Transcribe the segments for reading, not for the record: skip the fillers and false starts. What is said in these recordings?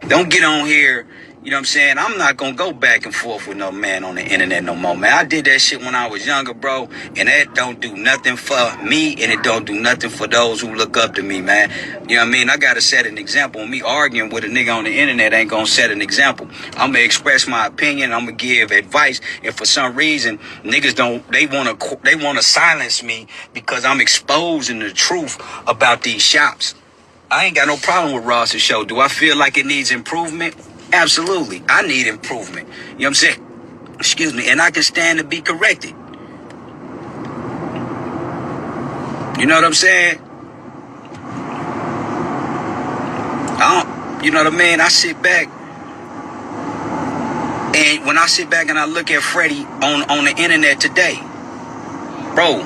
Don't get on here, you know what I'm saying? I'm not gonna go back and forth with no man on the internet no more, man. I did that shit when I was younger, bro, and that don't do nothing for me, and it don't do nothing for those who look up to me, man. You know what I mean? I gotta set an example. Me arguing with a nigga on the internet ain't gonna set an example. I'm gonna express my opinion, I'm gonna give advice, and for some reason, niggas they wanna silence me because I'm exposing the truth about these shops. I ain't got no problem with Ross's show. Do I feel like it needs improvement? Absolutely. I need improvement. You know what I'm saying? Excuse me. And I can stand to be corrected. You know what I'm saying? You know what I mean? I sit back. And when I sit back and I look at Freddie on the internet today, bro,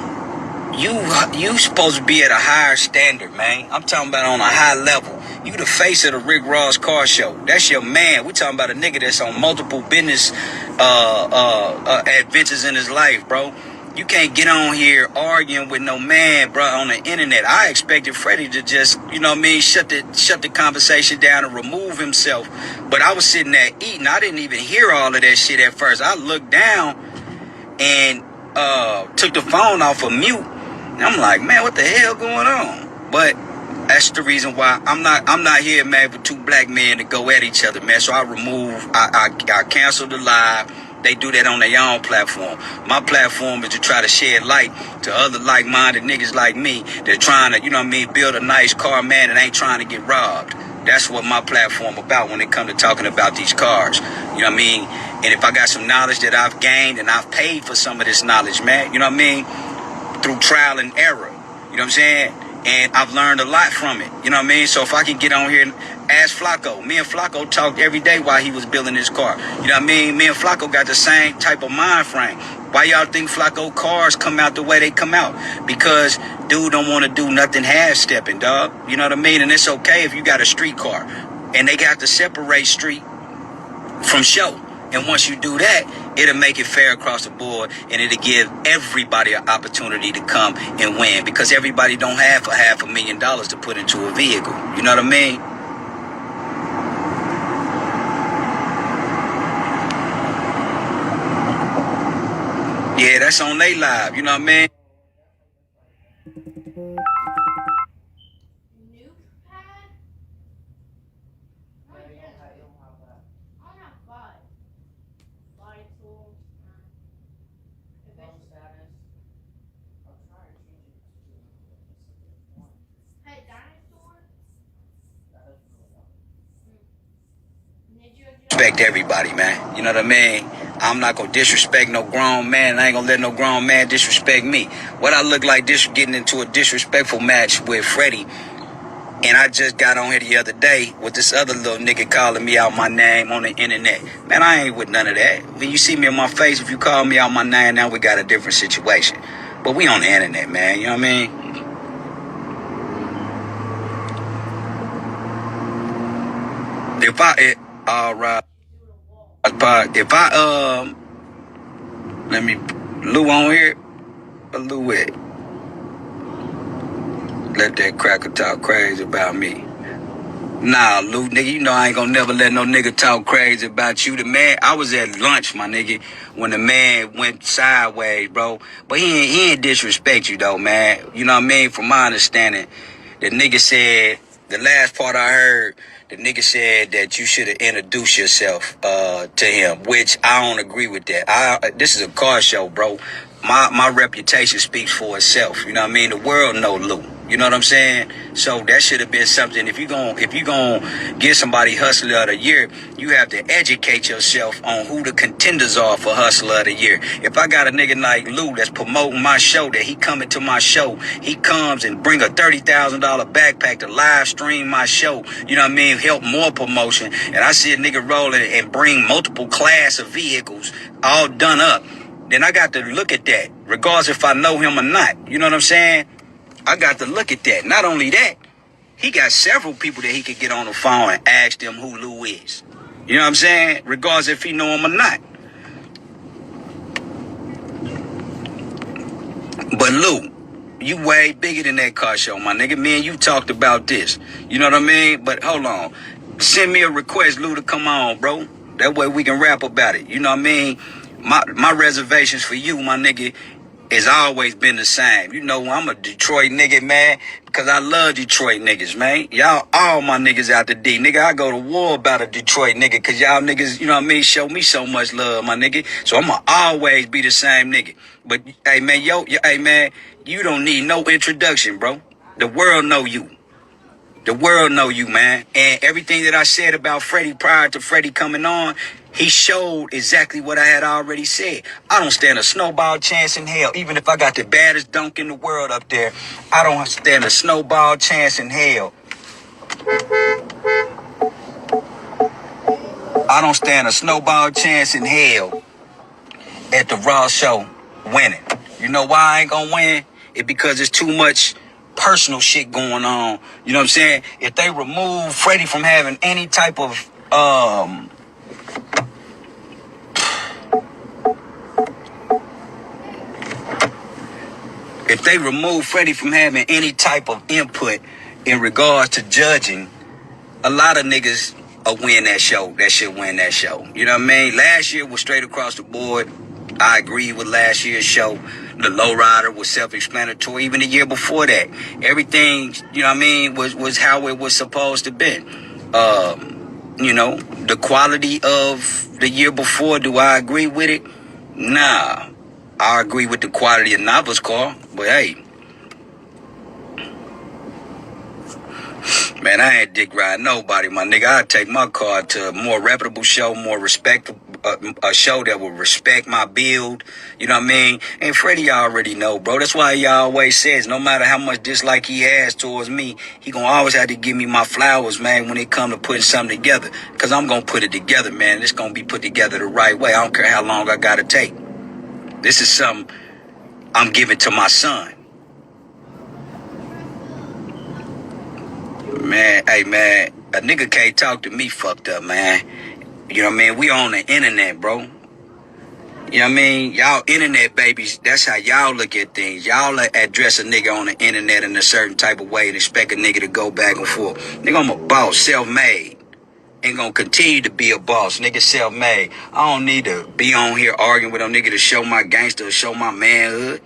you supposed to be at a higher standard, man. I'm talking about on a high level. You the face of the Rick Ross car show. That's your man. We talking about a nigga that's on multiple business adventures in his life, bro. You can't get on here arguing with no man, bro, on the internet. I expected Freddie to just, you know what I mean, shut the conversation down and remove himself. But I was sitting there eating. I didn't even hear all of that shit at first. I looked down and took the phone off of mute. I'm like, man, what the hell going on? But that's the reason why I'm not here, man, for two black men to go at each other, man. So I canceled the live. They do that on their own platform. My platform is to try to shed light to other like-minded niggas like me that trying to, you know what I mean, build a nice car, man, and ain't trying to get robbed. That's what my platform about when it comes to talking about these cars. You know what I mean? And if I got some knowledge that I've gained and I've paid for some of this knowledge, man, you know what I mean? Through trial and error, you know what I'm saying? And I've learned a lot from it, you know what I mean? So if I can get on here and ask Flacco, me and Flacco talked every day while he was building his car. You know what I mean? Me and Flacco got the same type of mind frame. Why y'all think Flacco cars come out the way they come out? Because dude don't want to do nothing half-stepping, dog. You know what I mean? And it's okay if you got a street car. And they got to separate street from show. And once you do that, it'll make it fair across the board, and it'll give everybody an opportunity to come and win, because everybody don't have $500,000 to put into a vehicle. You know what I mean? Yeah, that's on they live. You know what I mean? Respect everybody, man. You know what I mean? I'm not gonna disrespect no grown man. I ain't gonna let no grown man disrespect me. What I look like getting into a disrespectful match with Freddie, and I just got on here the other day with this other little nigga calling me out my name on the internet. Man, I ain't with none of that. When you see me in my face, if you call me out my name, now we got a different situation. But we on the internet, man. You know what I mean? Let me, Lou on here, or Lou it. Let that cracker talk crazy about me. Nah, Lou, nigga, you know I ain't gonna never let no nigga talk crazy about you. The man, I was at lunch, my nigga, when the man went sideways, bro. But he ain't disrespect you, though, man. You know what I mean? From my understanding, the nigga said, the last part I heard, the nigga said that you should have introduced yourself to him, which I don't agree with that. This is a car show, bro. My reputation speaks for itself. You know what I mean? The world know Lou. You know what I'm saying? So that should have been something. If you gonna get somebody Hustler of the Year, you have to educate yourself on who the contenders are for Hustler of the Year. If I got a nigga like Lou that's promoting my show, that he coming to my show, he comes and bring a $30,000 backpack to live stream my show. You know what I mean? Help more promotion. And I see a nigga rolling and bring multiple class of vehicles all done up. Then I got to look at that, regardless if I know him or not. You know what I'm saying? I got to look at that. Not only that, he got several people that he could get on the phone and ask them who Lou is. You know what I'm saying? Regardless if he know him or not. But Lou, You way bigger than that car show, my nigga. Me and you talked about this. You know what I mean? But hold on. Send me a request, Lou, to come on, bro. That way we can rap about it. You know what I mean? My reservations for you, my nigga, has always been the same. You know, I'm a Detroit nigga, man, because I love Detroit niggas, man. Y'all, all my niggas out the D. Nigga, I go to war about a Detroit nigga, because y'all niggas, you know what I mean, show me so much love, my nigga. So I'm going to always be the same nigga. But, hey, man, hey, man, you don't need no introduction, bro. The world know you. The world know you, man. And everything that I said about Freddie prior to Freddie coming on, he showed exactly what I had already said. I don't stand a snowball chance in hell. Even if I got the baddest dunk in the world up there, I don't stand a snowball chance in hell. I don't stand a snowball chance in hell at the Raw show winning. You know why I ain't gonna win? It's because it's too much personal shit going on. You know what I'm saying? If they remove Freddie from having any type of if they remove Freddie from having any type of input in regards to judging, a lot of niggas will win that show. That shit win that show. You know what I mean? Last year was straight across the board. I agree with last year's show. The lowrider was self-explanatory. Even the year before that, everything, you know what I mean, was how it was supposed to be. You know, the quality of the year before, do I agree with it? Nah. I agree with the quality of Nava's car, but hey. Man, I ain't dick ride nobody, my nigga. I'd take my car to a more reputable show, more respectable, a show that will respect my build. You know what I mean? And Freddie already know, bro. That's why he always says, no matter how much dislike he has towards me, he gonna always have to give me my flowers, man, when it come to putting something together. Because I'm gonna put it together, man. It's gonna be put together the right way. I don't care how long I gotta take. This is something I'm giving to my son. Man, hey, man, a nigga can't talk to me fucked up, man. You know what I mean? We on the internet, bro. You know what I mean? Y'all internet babies, that's how y'all look at things. Y'all address a nigga on the internet in a certain type of way and expect a nigga to go back and forth. Nigga, I'm a boss, self-made. Ain't gonna continue to be a boss. Nigga, self-made. I don't need to be on here arguing with a nigga to show my gangster, show my manhood.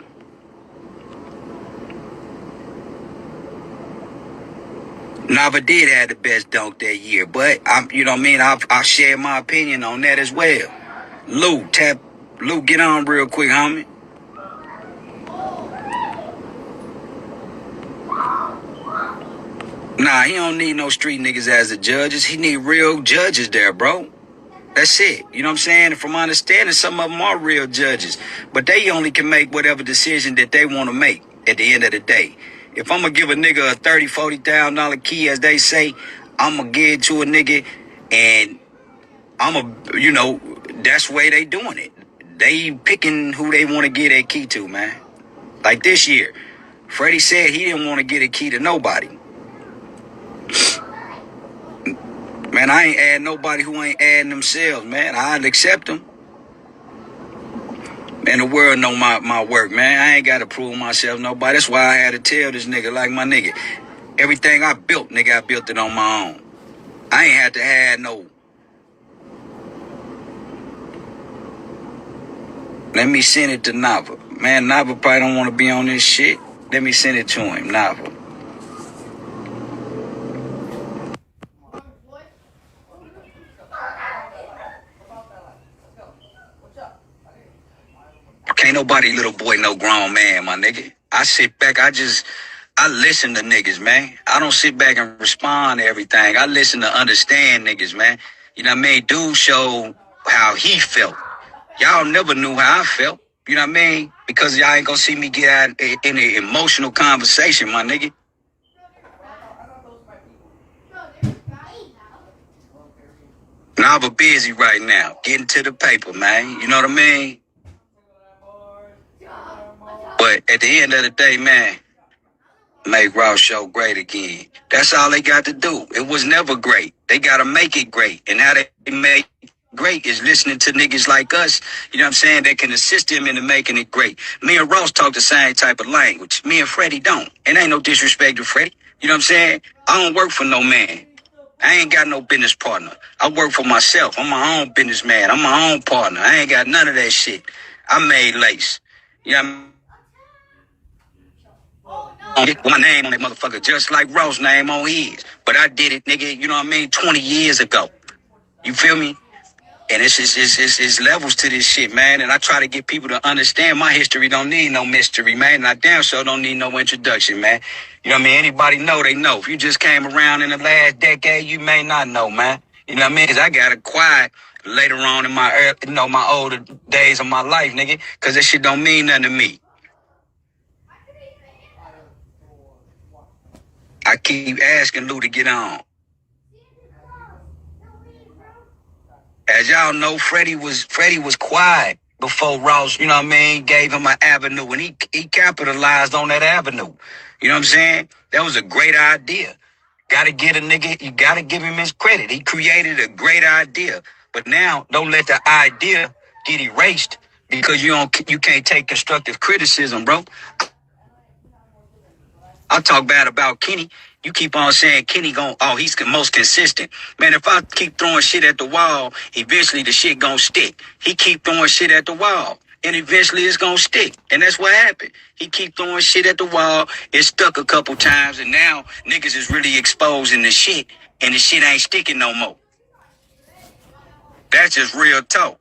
Nava did have the best dunk that year, but you know what I mean? I share my opinion on that as well. Lou, get on real quick, homie. Nah, he don't need no street niggas as the judges. He need real judges there, bro. That's it. You know what I'm saying? And from my understanding, some of them are real judges. But they only can make whatever decision that they want to make at the end of the day. If I'm going to give a nigga a $30,000, $40,000 key, as they say, I'm going to give it to a nigga, and you know, that's the way they doing it. They picking who they want to give that key to, man. Like this year, Freddie said he didn't want to get a key to nobody. Man, I ain't adding nobody who ain't adding themselves, man. I'd accept them. Man, the world know my work, man. I ain't got to prove myself nobody. That's why I had to tell this nigga, like my nigga, everything I built, nigga, I built it on my own. I ain't had to have no. Let me send it to Nava. Man, Nava probably don't want to be on this shit. Let me send it to him, Nava. Can't nobody little boy no grown man, my nigga. I sit back, I listen to niggas, man. I don't sit back and respond to everything. I listen to understand niggas, man. You know what I mean? Dude showed how he felt. Y'all never knew how I felt. You know what I mean? Because y'all ain't gonna see me get out in an emotional conversation, my nigga. Now I'm busy right now, getting to the paper, man. You know what I mean? But at the end of the day, man, make Raw Show great again. That's all they got to do. It was never great. They got to make it great. And how they make great is listening to niggas like us, you know what I'm saying, that can assist him into making it great. Me and Ross talk the same type of language. Me and Freddie don't. And ain't no disrespect to Freddie. You know what I'm saying? I don't work for no man. I ain't got no business partner. I work for myself. I'm my own businessman. I'm my own partner. I ain't got none of that shit. I made lace. You know what I mean? With my name on that motherfucker, just like Ross' name on his. But I did it, nigga, you know what I mean, 20 years ago. You feel me? And it's levels to this shit, man. And I try to get people to understand my history don't need no mystery, man. And I damn sure don't need no introduction, man. You know what I mean? Anybody know, they know. If you just came around in the last decade, you may not know, man. You know what I mean? Because I got acquired later on in my, my older days of my life, nigga. Because that shit don't mean nothing to me. I keep asking Lou to get on. As y'all know, Freddie was quiet before Ross, you know what I mean, gave him an avenue, and he capitalized on that avenue. You know what I'm saying? That was a great idea. Gotta get a nigga, you gotta give him his credit. He created a great idea. But now, don't let the idea get erased because you can't take constructive criticism, bro. I talk bad about Kenny. You keep on saying Kenny he's the most consistent. Man, if I keep throwing shit at the wall, eventually the shit gonna stick. He keep throwing shit at the wall, and eventually it's gonna stick. And that's what happened. He keep throwing shit at the wall. It stuck a couple times, and now niggas is really exposing the shit, and the shit ain't sticking no more. That's just real talk.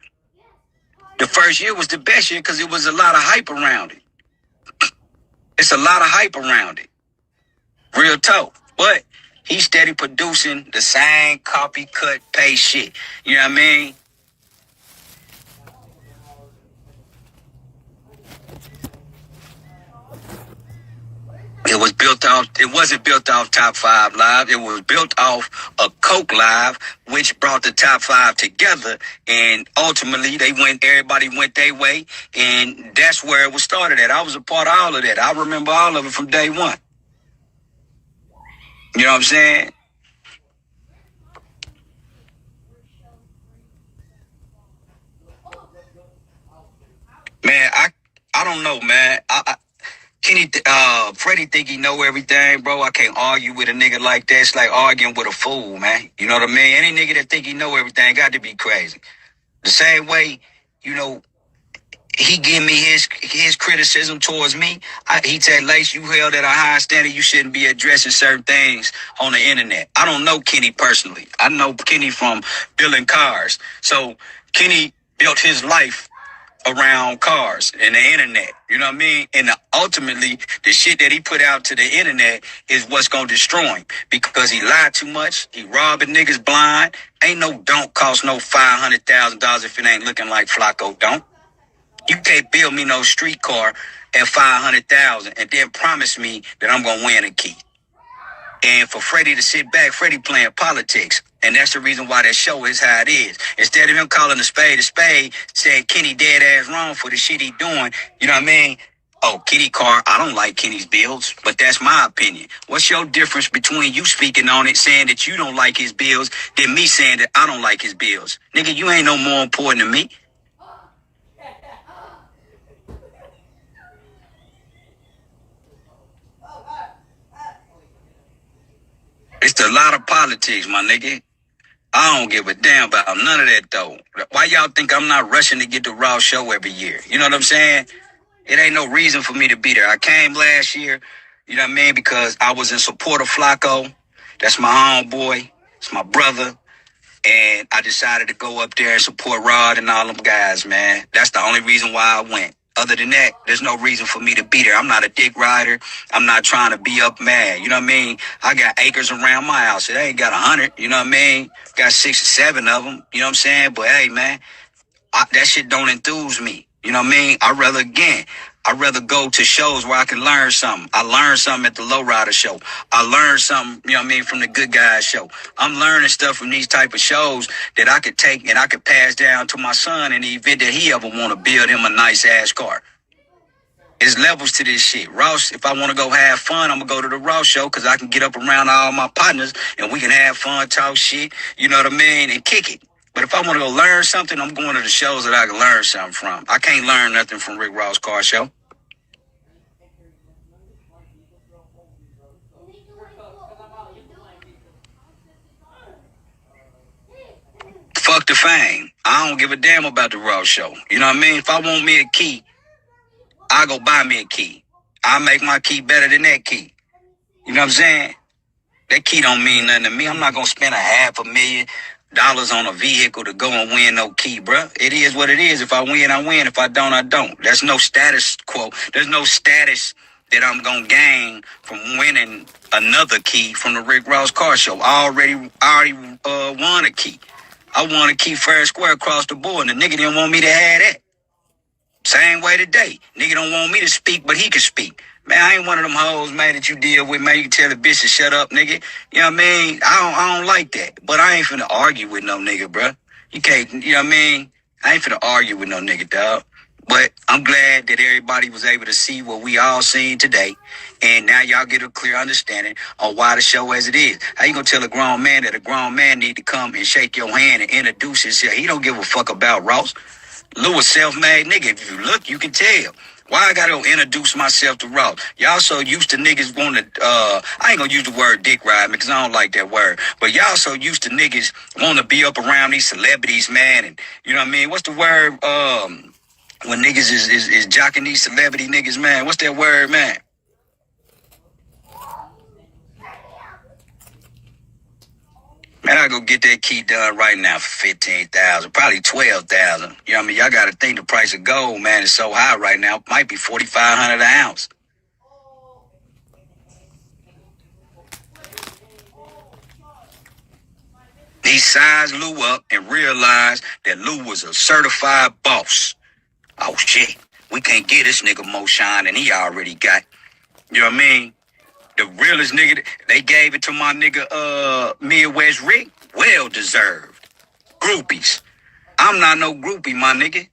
The first year was the best year because it was a lot of hype around it. It's a lot of hype around it. Real talk. But he's steady producing the same copy, cut, paste shit. You know what I mean? It wasn't built off Top 5 Live. It was built off a Coke Live, which brought the Top 5 together. And ultimately, everybody went their way. And that's where it was started at. I was a part of all of that. I remember all of it from day one. You know what I'm saying? Man, I don't know, man. Freddie think he know everything, bro. I can't argue with a nigga like that. It's like arguing with a fool, man. You know what I mean? Any nigga that think he know everything got to be crazy. The same way, he give me his criticism towards me. He said, Lace, you held at a high standard. You shouldn't be addressing certain things on the internet. I don't know Kenny personally. I know Kenny from building cars. So Kenny built his life around cars and the internet. You know what I mean? And ultimately, the shit that he put out to the internet is what's going to destroy him because he lied too much. He robbing niggas blind. Ain't no don't cost no $500,000 if it ain't looking like Flacco don't. You can't build me no street car at $500,000 and then promise me that I'm gonna win a key. And for Freddie to sit back, Freddie playing politics, and that's the reason why that show is how it is. Instead of him calling a spade, saying Kenny dead ass wrong for the shit he doing, you know what I mean? Oh, Kenny Carr, I don't like Kenny's bills, but that's my opinion. What's your difference between you speaking on it, saying that you don't like his bills, than me saying that I don't like his bills? Nigga, you ain't no more important than me. It's a lot of politics, my nigga. I don't give a damn about none of that, though. Why y'all think I'm not rushing to get the Raw show every year? You know what I'm saying? It ain't no reason for me to be there. I came last year, you know what I mean, because I was in support of Flacco. That's my homeboy. It's my brother. And I decided to go up there and support Rod and all them guys, man. That's the only reason why I went. Other than that, there's no reason for me to be there. I'm not a dick rider. I'm not trying to be up mad. You know what I mean? I got acres around my house. It ain't got 100. You know what I mean? Got 6 or 7 of them. You know what I'm saying? But hey, man, that shit don't enthuse me. You know what I mean? I'd rather go to shows where I can learn something. I learned something at the Lowrider show. I learned something, you know what I mean, from the Good Guys show. I'm learning stuff from these type of shows that I could take and I could pass down to my son in the event that he ever want to build him a nice ass car. There's levels to this shit. Ross, if I want to go have fun, I'm going to go to the Ross show because I can get up around all my partners and we can have fun, talk shit, you know what I mean, and kick it. But if I want to go learn something, I'm going to the shows that I can learn something from. I can't learn nothing from Rick Ross Car Show. Fuck the fame. I don't give a damn about the Ross Show. You know what I mean? If I want me a key, I go buy me a key. I make my key better than that key. You know what I'm saying? That key don't mean nothing to me. I'm not gonna spend $500,000 on a vehicle to go and win no key, bruh. It is what it is. If I win, I win. If I don't, I don't. There's no status quo. There's no status that I'm gonna gain from winning another key from the Rick Ross Car Show. I already won a key. I won a key fair and square across the board, and the nigga didn't want me to have that. Same way today. Nigga don't want me to speak, but he can speak. Man, I ain't one of them hoes, man, that you deal with, man. You can tell the bitch to shut up, nigga. You know what I mean? I don't like that. But I ain't finna argue with no nigga, bruh. You can't, you know what I mean? I ain't finna argue with no nigga, dog. But I'm glad that everybody was able to see what we all seen today. And now y'all get a clear understanding on why the show as it is. How you gonna tell a grown man that a grown man need to come and shake your hand and introduce himself? He don't give a fuck about Ross. Lou a self-made nigga. If you look, you can tell. Why I gotta introduce myself to Ross? Y'all so used to niggas wanna, I ain't gonna use the word dick ride because I don't like that word. But y'all so used to niggas wanna be up around these celebrities, man. And you know what I mean? What's the word, when niggas is jocking these celebrity niggas, man? What's that word, man? Man, I go get that key done right now for $15,000, probably $12,000. You know what I mean? Y'all got to think the price of gold, man, is so high right now. It might be $4,500 an ounce. He sized Lou up and realized that Lou was a certified boss. Oh shit, we can't get this nigga more shine than he already got. You know what I mean? The realest nigga, they gave it to my nigga, Midwest Rick. Well deserved. Groupies. I'm not no groupie, my nigga.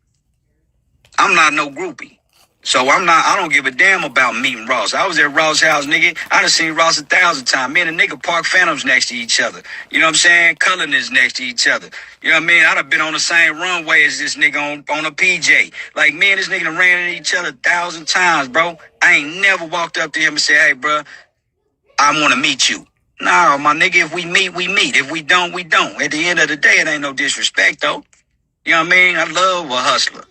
I'm not no groupie. So I don't give a damn about meeting Ross. I was at Ross' house, nigga. I done seen Ross 1,000 times. Me and the nigga park Phantoms next to each other. You know what I'm saying? Cullen is next to each other. You know what I mean? I done been on the same runway as this nigga on a PJ. Like, me and this nigga done ran into each other 1,000 times, bro. I ain't never walked up to him and said, hey, bro, I want to meet you. Nah, my nigga, if we meet, we meet. If we don't, we don't. At the end of the day, it ain't no disrespect, though. You know what I mean? I love a hustler.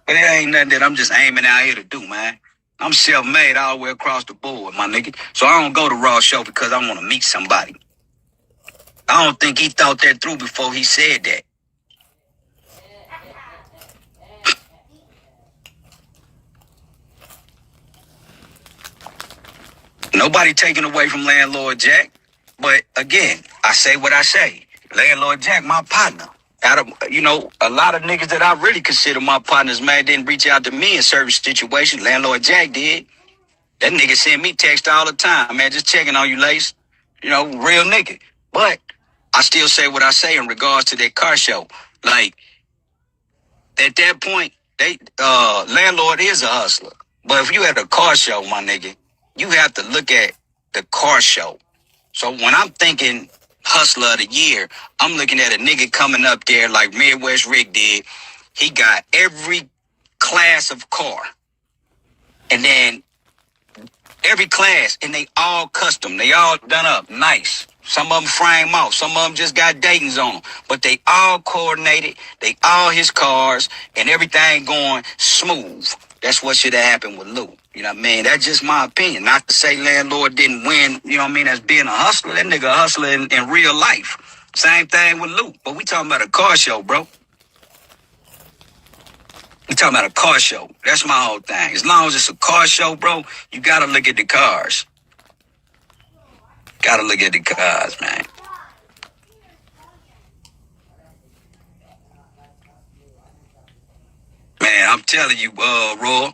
But it ain't nothing that I'm just aiming out here to do, man. I'm self-made all the way across the board, my nigga. So I don't go to Raw Show because I want to meet somebody. I don't think he thought that through before he said that. Nobody taking away from Landlord Jack. But again, I say what I say. Landlord Jack, my partner. Out of, you know, a lot of niggas that I really consider my partners, man, didn't reach out to me in certain situations. Landlord Jack did. That nigga send me text all the time, man, just checking on you, Lace. You know, real nigga. But I still say what I say in regards to that car show. Like, at that point, Landlord is a hustler. But if you at a car show, my nigga, you have to look at the car show. So when I'm thinking hustler of the year, I'm looking at a nigga coming up there like Midwest Rick did. He got every class of car. And then every class, and they all custom. They all done up nice. Some of them frame off. Some of them just got Dayton's on them. But they all coordinated. They all his cars, and everything going smooth. That's what should have happened with Lou. You know what I mean? That's just my opinion. Not to say Landlord didn't win, you know what I mean, as being a hustler. That nigga a hustler in real life. Same thing with Lou. But we talking about a car show, bro. We talking about a car show. That's my whole thing. As long as it's a car show, bro, you gotta look at the cars. Gotta look at the cars, man. Man, I'm telling you, Roy,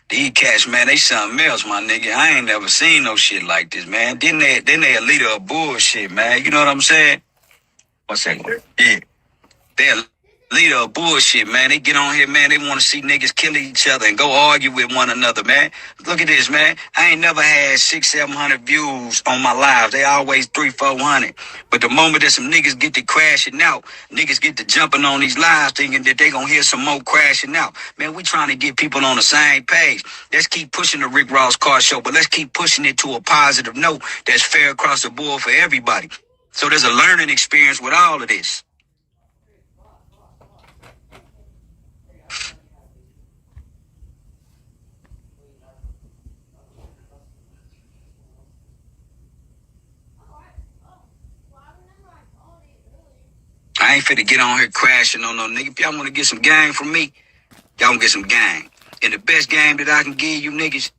these cats, man, they something else, my nigga. I ain't never seen no shit like this, man. Then they a leader of bullshit, man. You know what I'm saying? One second. Yeah. They a leader of bullshit, man. They get on here, man. They want to see niggas kill each other and go argue with one another, man. Look at this, man. I ain't never had 600-700 views on my lives. They always 300-400. But the moment that some niggas get to crashing out, niggas get to jumping on these lives thinking that they gonna hear some more crashing out. Man, we trying to get people on the same page. Let's keep pushing the Rick Ross Car Show, but let's keep pushing it to a positive note that's fair across the board for everybody. So there's a learning experience with all of this. I ain't finna get on here crashing on no nigga. If y'all wanna get some gang from me, y'all gonna get some gang. And the best game that I can give you niggas,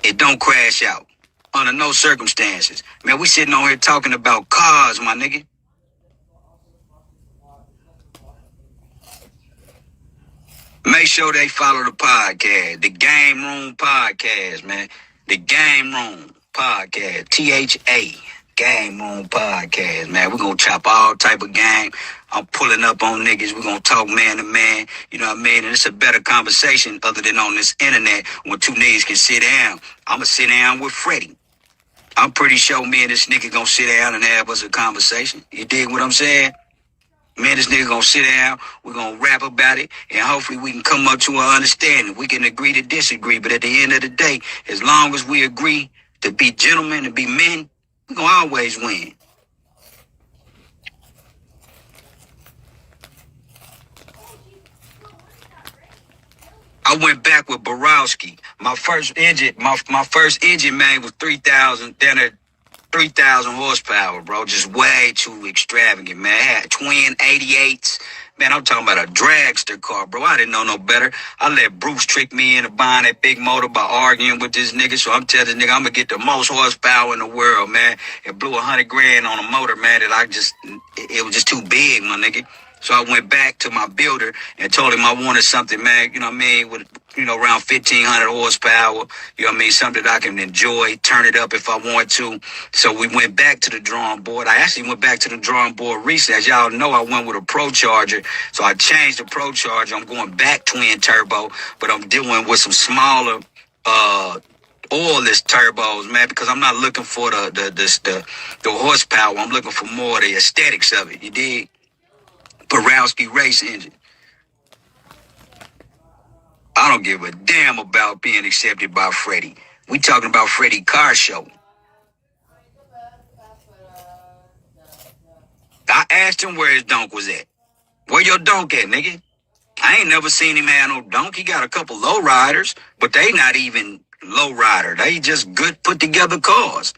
it don't crash out. Under no circumstances. Man, we sitting on here talking about cars, my nigga. Make sure they follow the podcast, the Game Room Podcast, man. The Game Room Podcast, THA, Game Room Podcast, man. We're going to chop all type of game. I'm pulling up on niggas. We're going to talk man to man. You know what I mean? And it's a better conversation other than on this internet when two niggas can sit down. I'm going to sit down with Freddie. I'm pretty sure me and this nigga going to sit down and have us a conversation. You dig what I'm saying? Me and this nigga gonna sit down, we're gonna rap about it, and hopefully we can come up to an understanding. We can agree to disagree, but at the end of the day, as long as we agree to be gentlemen and be men, we're gonna always win. I went back with Borowski. My first engine, my first engine, man, was 3,000, then at 3,000 horsepower, bro. Just way too extravagant, man. I had twin 88s. Man, I'm talking about a dragster car, bro. I didn't know no better. I let Bruce trick me into buying that big motor by arguing with this nigga. So I'm telling this nigga, I'm gonna get the most horsepower in the world, man. It blew $100,000 on a motor, man, that it was just too big, my nigga. So I went back to my builder and told him I wanted something, man, you know what I mean, with, you know, around 1,500 horsepower, you know what I mean, something that I can enjoy, turn it up if I want to. So we went back to the drawing board. I actually went back to the drawing board recently. As y'all know, I went with a Pro Charger. So I changed the Pro Charger. I'm going back twin turbo, but I'm dealing with some smaller, oilless turbos, man, because I'm not looking for the horsepower. I'm looking for more of the aesthetics of it. You dig? Borowski race engine. I don't give a damn about being accepted by Freddie. We talking about Freddie Car Show. I asked him where his donk was at. Where your donk at, nigga? I ain't never seen him have no donk. He got a couple low riders, but they not even low rider. They just good put together cars.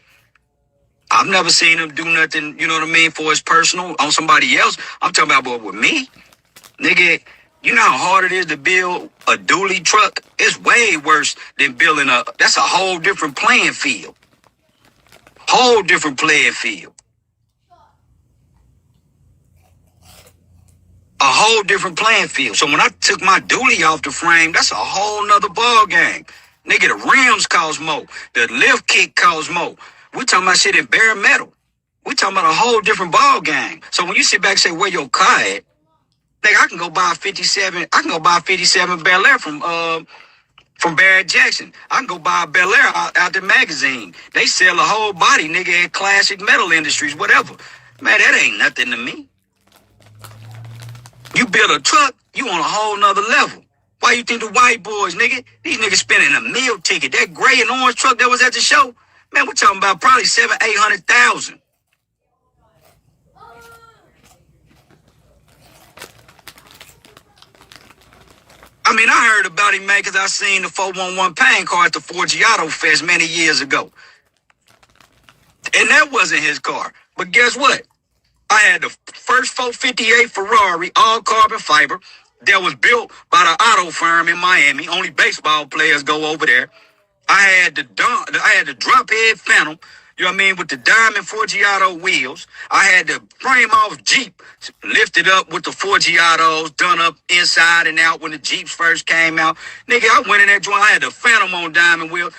I've never seen him do nothing, you know what I mean, for his personal on somebody else. I'm talking about, but with me, nigga, you know how hard it is to build a dually truck? It's way worse than building that's a whole different playing field. Whole different playing field. A whole different playing field. So when I took my dually off the frame, that's a whole nother ball game. Nigga, the rims cost more. The lift kit costs more. We talking about shit in bare metal. We talking about a whole different ball game. So when you sit back and say, where your car at? Nigga, I can go buy a 57. I can go buy a 57 Bel Air from Barrett Jackson. I can go buy a Bel Air out the magazine. They sell a whole body, nigga, at Classic Metal Industries, whatever. Man, that ain't nothing to me. You build a truck, you on a whole nother level. Why you think the white boys, nigga? These niggas spending a meal ticket. That gray and orange truck that was at the show, man, we're talking about probably 700,000-800,000. I mean, I heard about him, man, because I seen the 411 pain car at the Forgiato Fest many years ago. And that wasn't his car. But guess what? I had the first 458 Ferrari, all carbon fiber, that was built by the auto firm in Miami. Only baseball players go over there. I had the drop head Phantom, you know what I mean, with the diamond Forgiato wheels. I had the frame off Jeep lifted up with the Forgiatos done up inside and out when the Jeeps first came out. Nigga, I went in that joint. I had the Phantom on diamond wheel.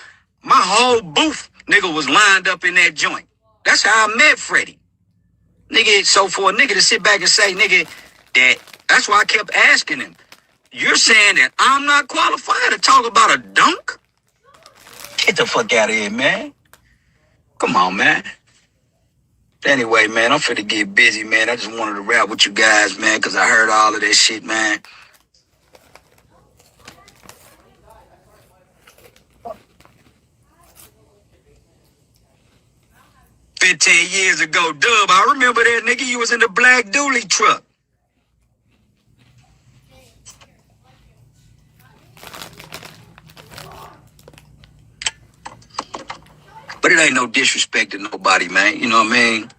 My whole booth, nigga, was lined up in that joint. That's how I met Freddie. Nigga, so for a nigga to sit back and say, nigga, that That's why I kept asking him. You're saying that I'm not qualified to talk about a dunk? Get the fuck out of here, man. Come on, man. Anyway, man, I'm finna get busy, man. I just wanted to rap with you guys, man, because I heard all of that shit, man. $15 years ago, Dub, I remember that, nigga. You was in the black dually truck. But it ain't no disrespect to nobody, man. You know what I mean?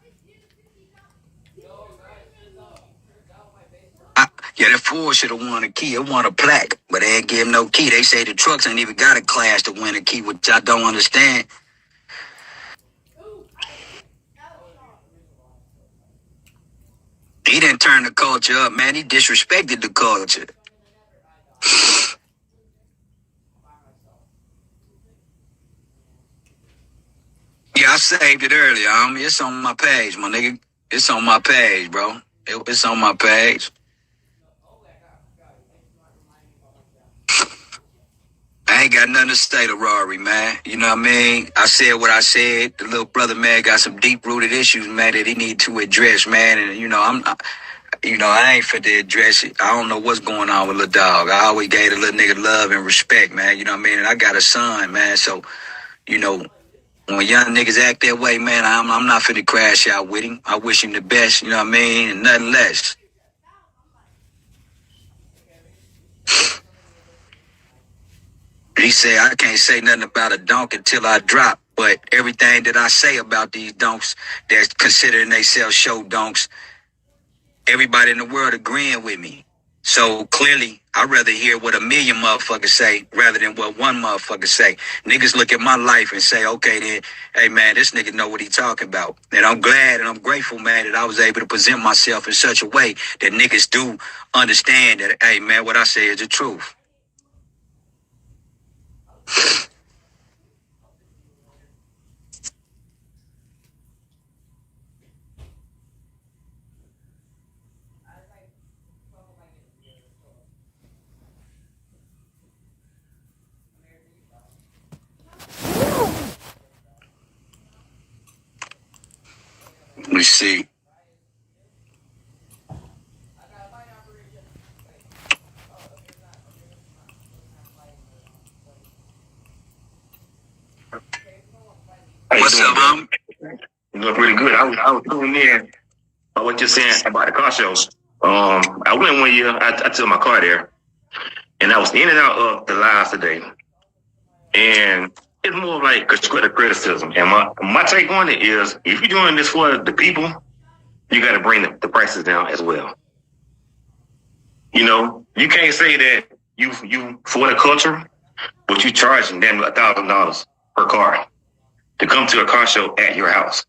Yeah, that Ford should have won a key. It won a plaque, but they ain't give him no key. They say the trucks ain't even got a class to win a key, which I don't understand. He didn't turn the culture up, man. He disrespected the culture. Yeah, I saved it earlier. It's on my page, my nigga. It's on my page, bro. It's on my page. I ain't got nothing to say to Rory, man. You know what I mean? I said what I said. The little brother, man, got some deep-rooted issues, man, that he need to address, man. And, I ain't fit to address it. I don't know what's going on with Lil Dog. I always gave the little nigga love and respect, man. You know what I mean? And I got a son, man. So, when young niggas act that way, man, I'm not finna crash out with him. I wish him the best, you know what I mean? And nothing less. He said, I can't say nothing about a dunk until I drop. But everything that I say about these dunks that's considering themselves show dunks, everybody in the world agreeing with me. So clearly, I'd rather hear what a million motherfuckers say rather than what one motherfucker say. Niggas look at my life and say, okay, then, hey, man, this nigga know what he talking about. And I'm glad and I'm grateful, man, that I was able to present myself in such a way that niggas do understand that, hey, man, what I say is the truth. Let me see. What's up, homie? You look really good. I was tuning in on what you're saying about the car shows. I went one year. I took my car there, and I was in and out of the lives today. And it's more of like constructive criticism. And my take on it is, if you're doing this for the people, you got to bring the prices down as well. You can't say that you for the culture, but you charging them $1,000 per car to come to a car show at your house.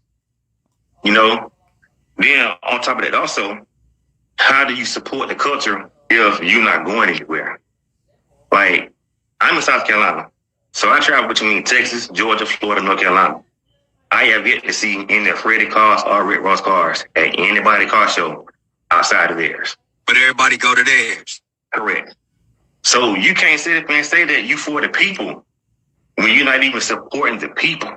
Then on top of that, also, how do you support the culture if you're not going anywhere? Like, I'm in South Carolina, so I travel between Texas, Georgia, Florida, North Carolina. I have yet to see any Freddy cars or Rick Ross cars at anybody car show outside of theirs. But everybody go to theirs. Correct. So you can't sit up and say that you for the people when you're not even supporting the people.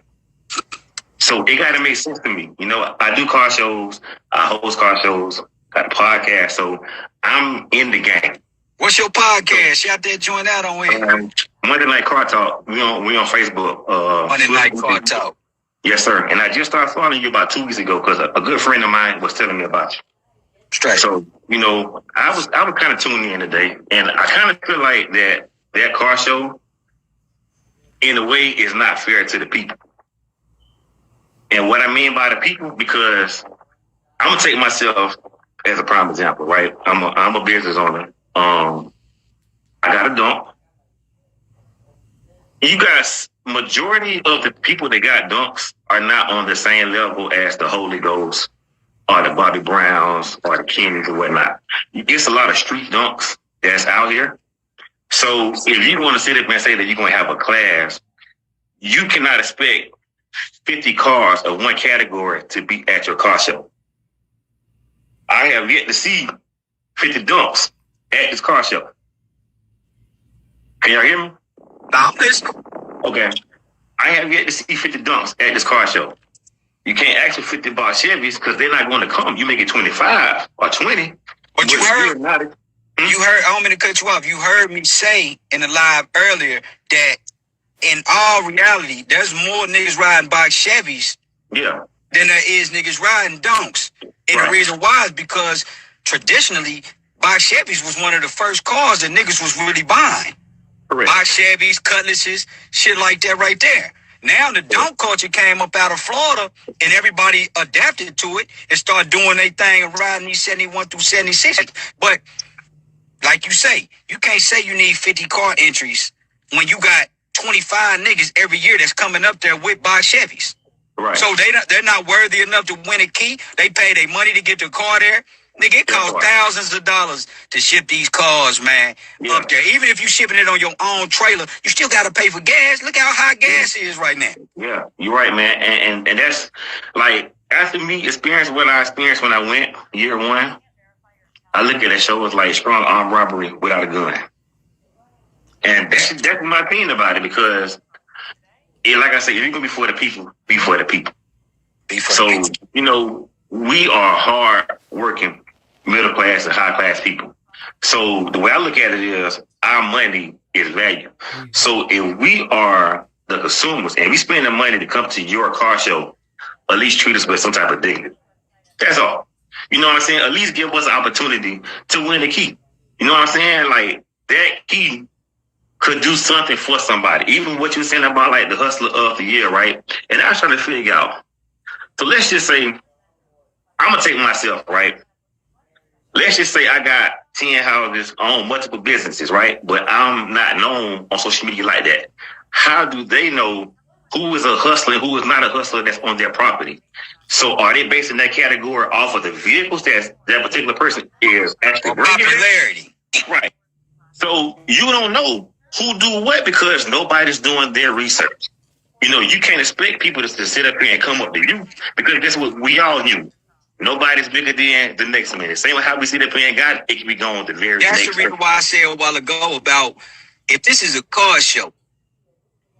So it got to make sense to me. I do car shows, I host car shows, got a podcast, so I'm in the game. What's your podcast? You out there join out on it? Monday Night Car Talk. We on Facebook. Monday Night Car Talk. Yes, sir. And I just started following you about 2 weeks ago because a good friend of mine was telling me about you. Straight. So, I was kind of tuning in today, and I kind of feel like that car show, in a way, is not fair to the people. And what I mean by the people, because I'm gonna take myself as a prime example, right? I'm a business owner. I got a dump. You guys, majority of the people that got dumps are not on the same level as the Holy Ghost or the Bobby Browns or the Kings or whatnot. It's a lot of street dunks that's out here. So if you want to sit up and say that you're going to have a class, you cannot expect 50 cars of one category to be at your car show. I have yet to see 50 dunks at this car show. Can y'all hear me? I'm listening. Okay. I have yet to see 50 dunks at this car show. You can't ask for 50 bar Chevys because they're not going to come. You make it 25 or 20. But you heard, I don't mean to cut you off. You heard me say in the live earlier that in all reality, there's more niggas riding box Chevys than there is niggas riding donks. And the reason why is because traditionally, box Chevys was one of the first cars that niggas was really buying. Correct. Box Chevys, Cutlasses, shit like that right there. Now the donk culture came up out of Florida and everybody adapted to it and started doing their thing and riding these 71 through 76. But like you say, you can't say you need 50 car entries when you got 25 niggas every year that's coming up there with box Chevys. Right. So they're not worthy enough to win a key. They pay their money to get the car there. Nigga, it costs thousands of dollars to ship these cars, man, up there. Even if you shipping it on your own trailer, you still got to pay for gas. Look how high gas is right now. Yeah, you're right, man. And that's like, after me experience what I experienced when I went year one, I look at that show as like strong armed robbery without a gun. And that's my opinion about it because, like I said, if you're going to be for the people, be for the people. You know, we are hard-working, middle-class and high-class people. So the way I look at it is our money is value. So if we are the consumers and we spend the money to come to your car show, at least treat us with some type of dignity. That's all. You know what I'm saying? At least give us an opportunity to win the key. You know what I'm saying? Like, that key could do something for somebody. Even what you're saying about, like, the hustler of the year, right? And I was trying to figure out. So let's just say, I'm going to take myself, right? Let's just say I got 10 houses, own multiple businesses, right? But I'm not known on social media like that. How do they know who is a hustler and who is not a hustler that's on their property? So are they basing that category off of the vehicles that particular person is actually bringing? Popularity. Right. So you don't know who do what because nobody's doing their research. You know, you can't expect people to sit up here and come up to you because that's what we all knew. Nobody's bigger than the next minute. Same with how we sit up here and got it can be going the very That's next the reason why I said a while ago about if this is a car show,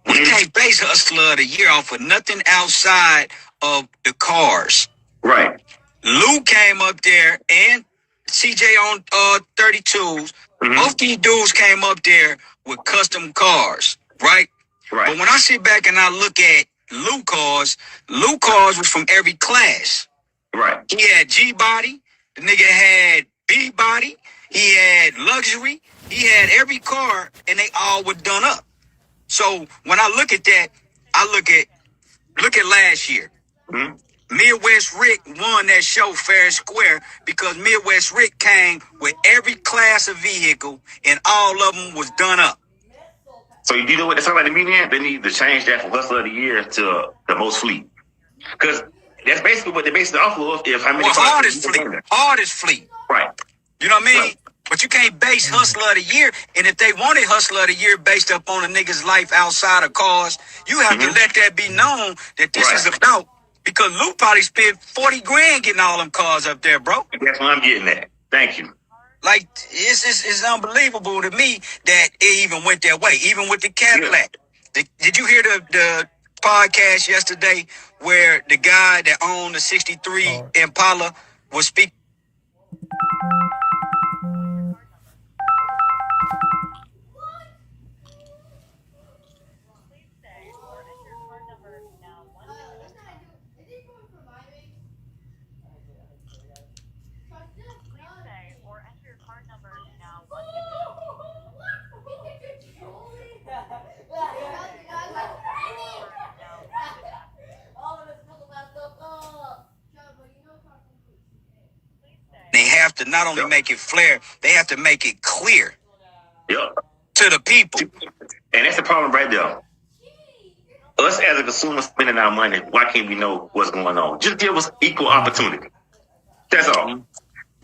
we can't base Hustler of the Year off of nothing outside of the cars. Right. Lou came up there and CJ on 32s. Both these dudes came up there with custom cars, right? Right. But when I sit back and I look at Lou cars was from every class. Right. He had G-body. The nigga had B-body. He had luxury. He had every car, and they all were done up. So when I look at that, I look at last year. Midwest Rick won that show fair and square because Midwest Rick came with every class of vehicle, and all of them was done up. So you know what it sounds like to me, man? They need to change that from Hustler of the Year to the most fleet. Because that's basically what they base it off of. If how many hardest fleet. Right. You know what I mean? Right. But you can't base Hustler of the Year. And if they wanted Hustler of the Year based up on a nigga's life outside of cars, you have to let that be known that this is about. Because Lou probably spent 40 grand getting all them cars up there, bro. That's what I'm getting at. Thank you. Like, it's unbelievable to me that it even went that way, even with the Cadillac. Did you hear the podcast yesterday where the guy that owned the 63 Impala was speaking? They have to not only make it flare, they have to make it clear to the people. And that's the problem right there. Us as a consumer spending our money, why can't we know what's going on? Just give us equal opportunity. That's all.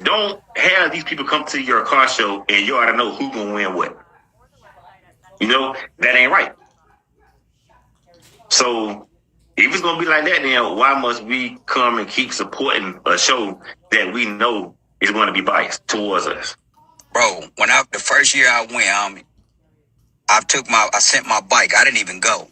Don't have these people come to your car show and you ought to know who's going to win what. You know, that ain't right. So if it's going to be like that, then why must we come and keep supporting a show that we know is going to be biased towards us. Bro, the first year I went, I sent my bike. I didn't even go.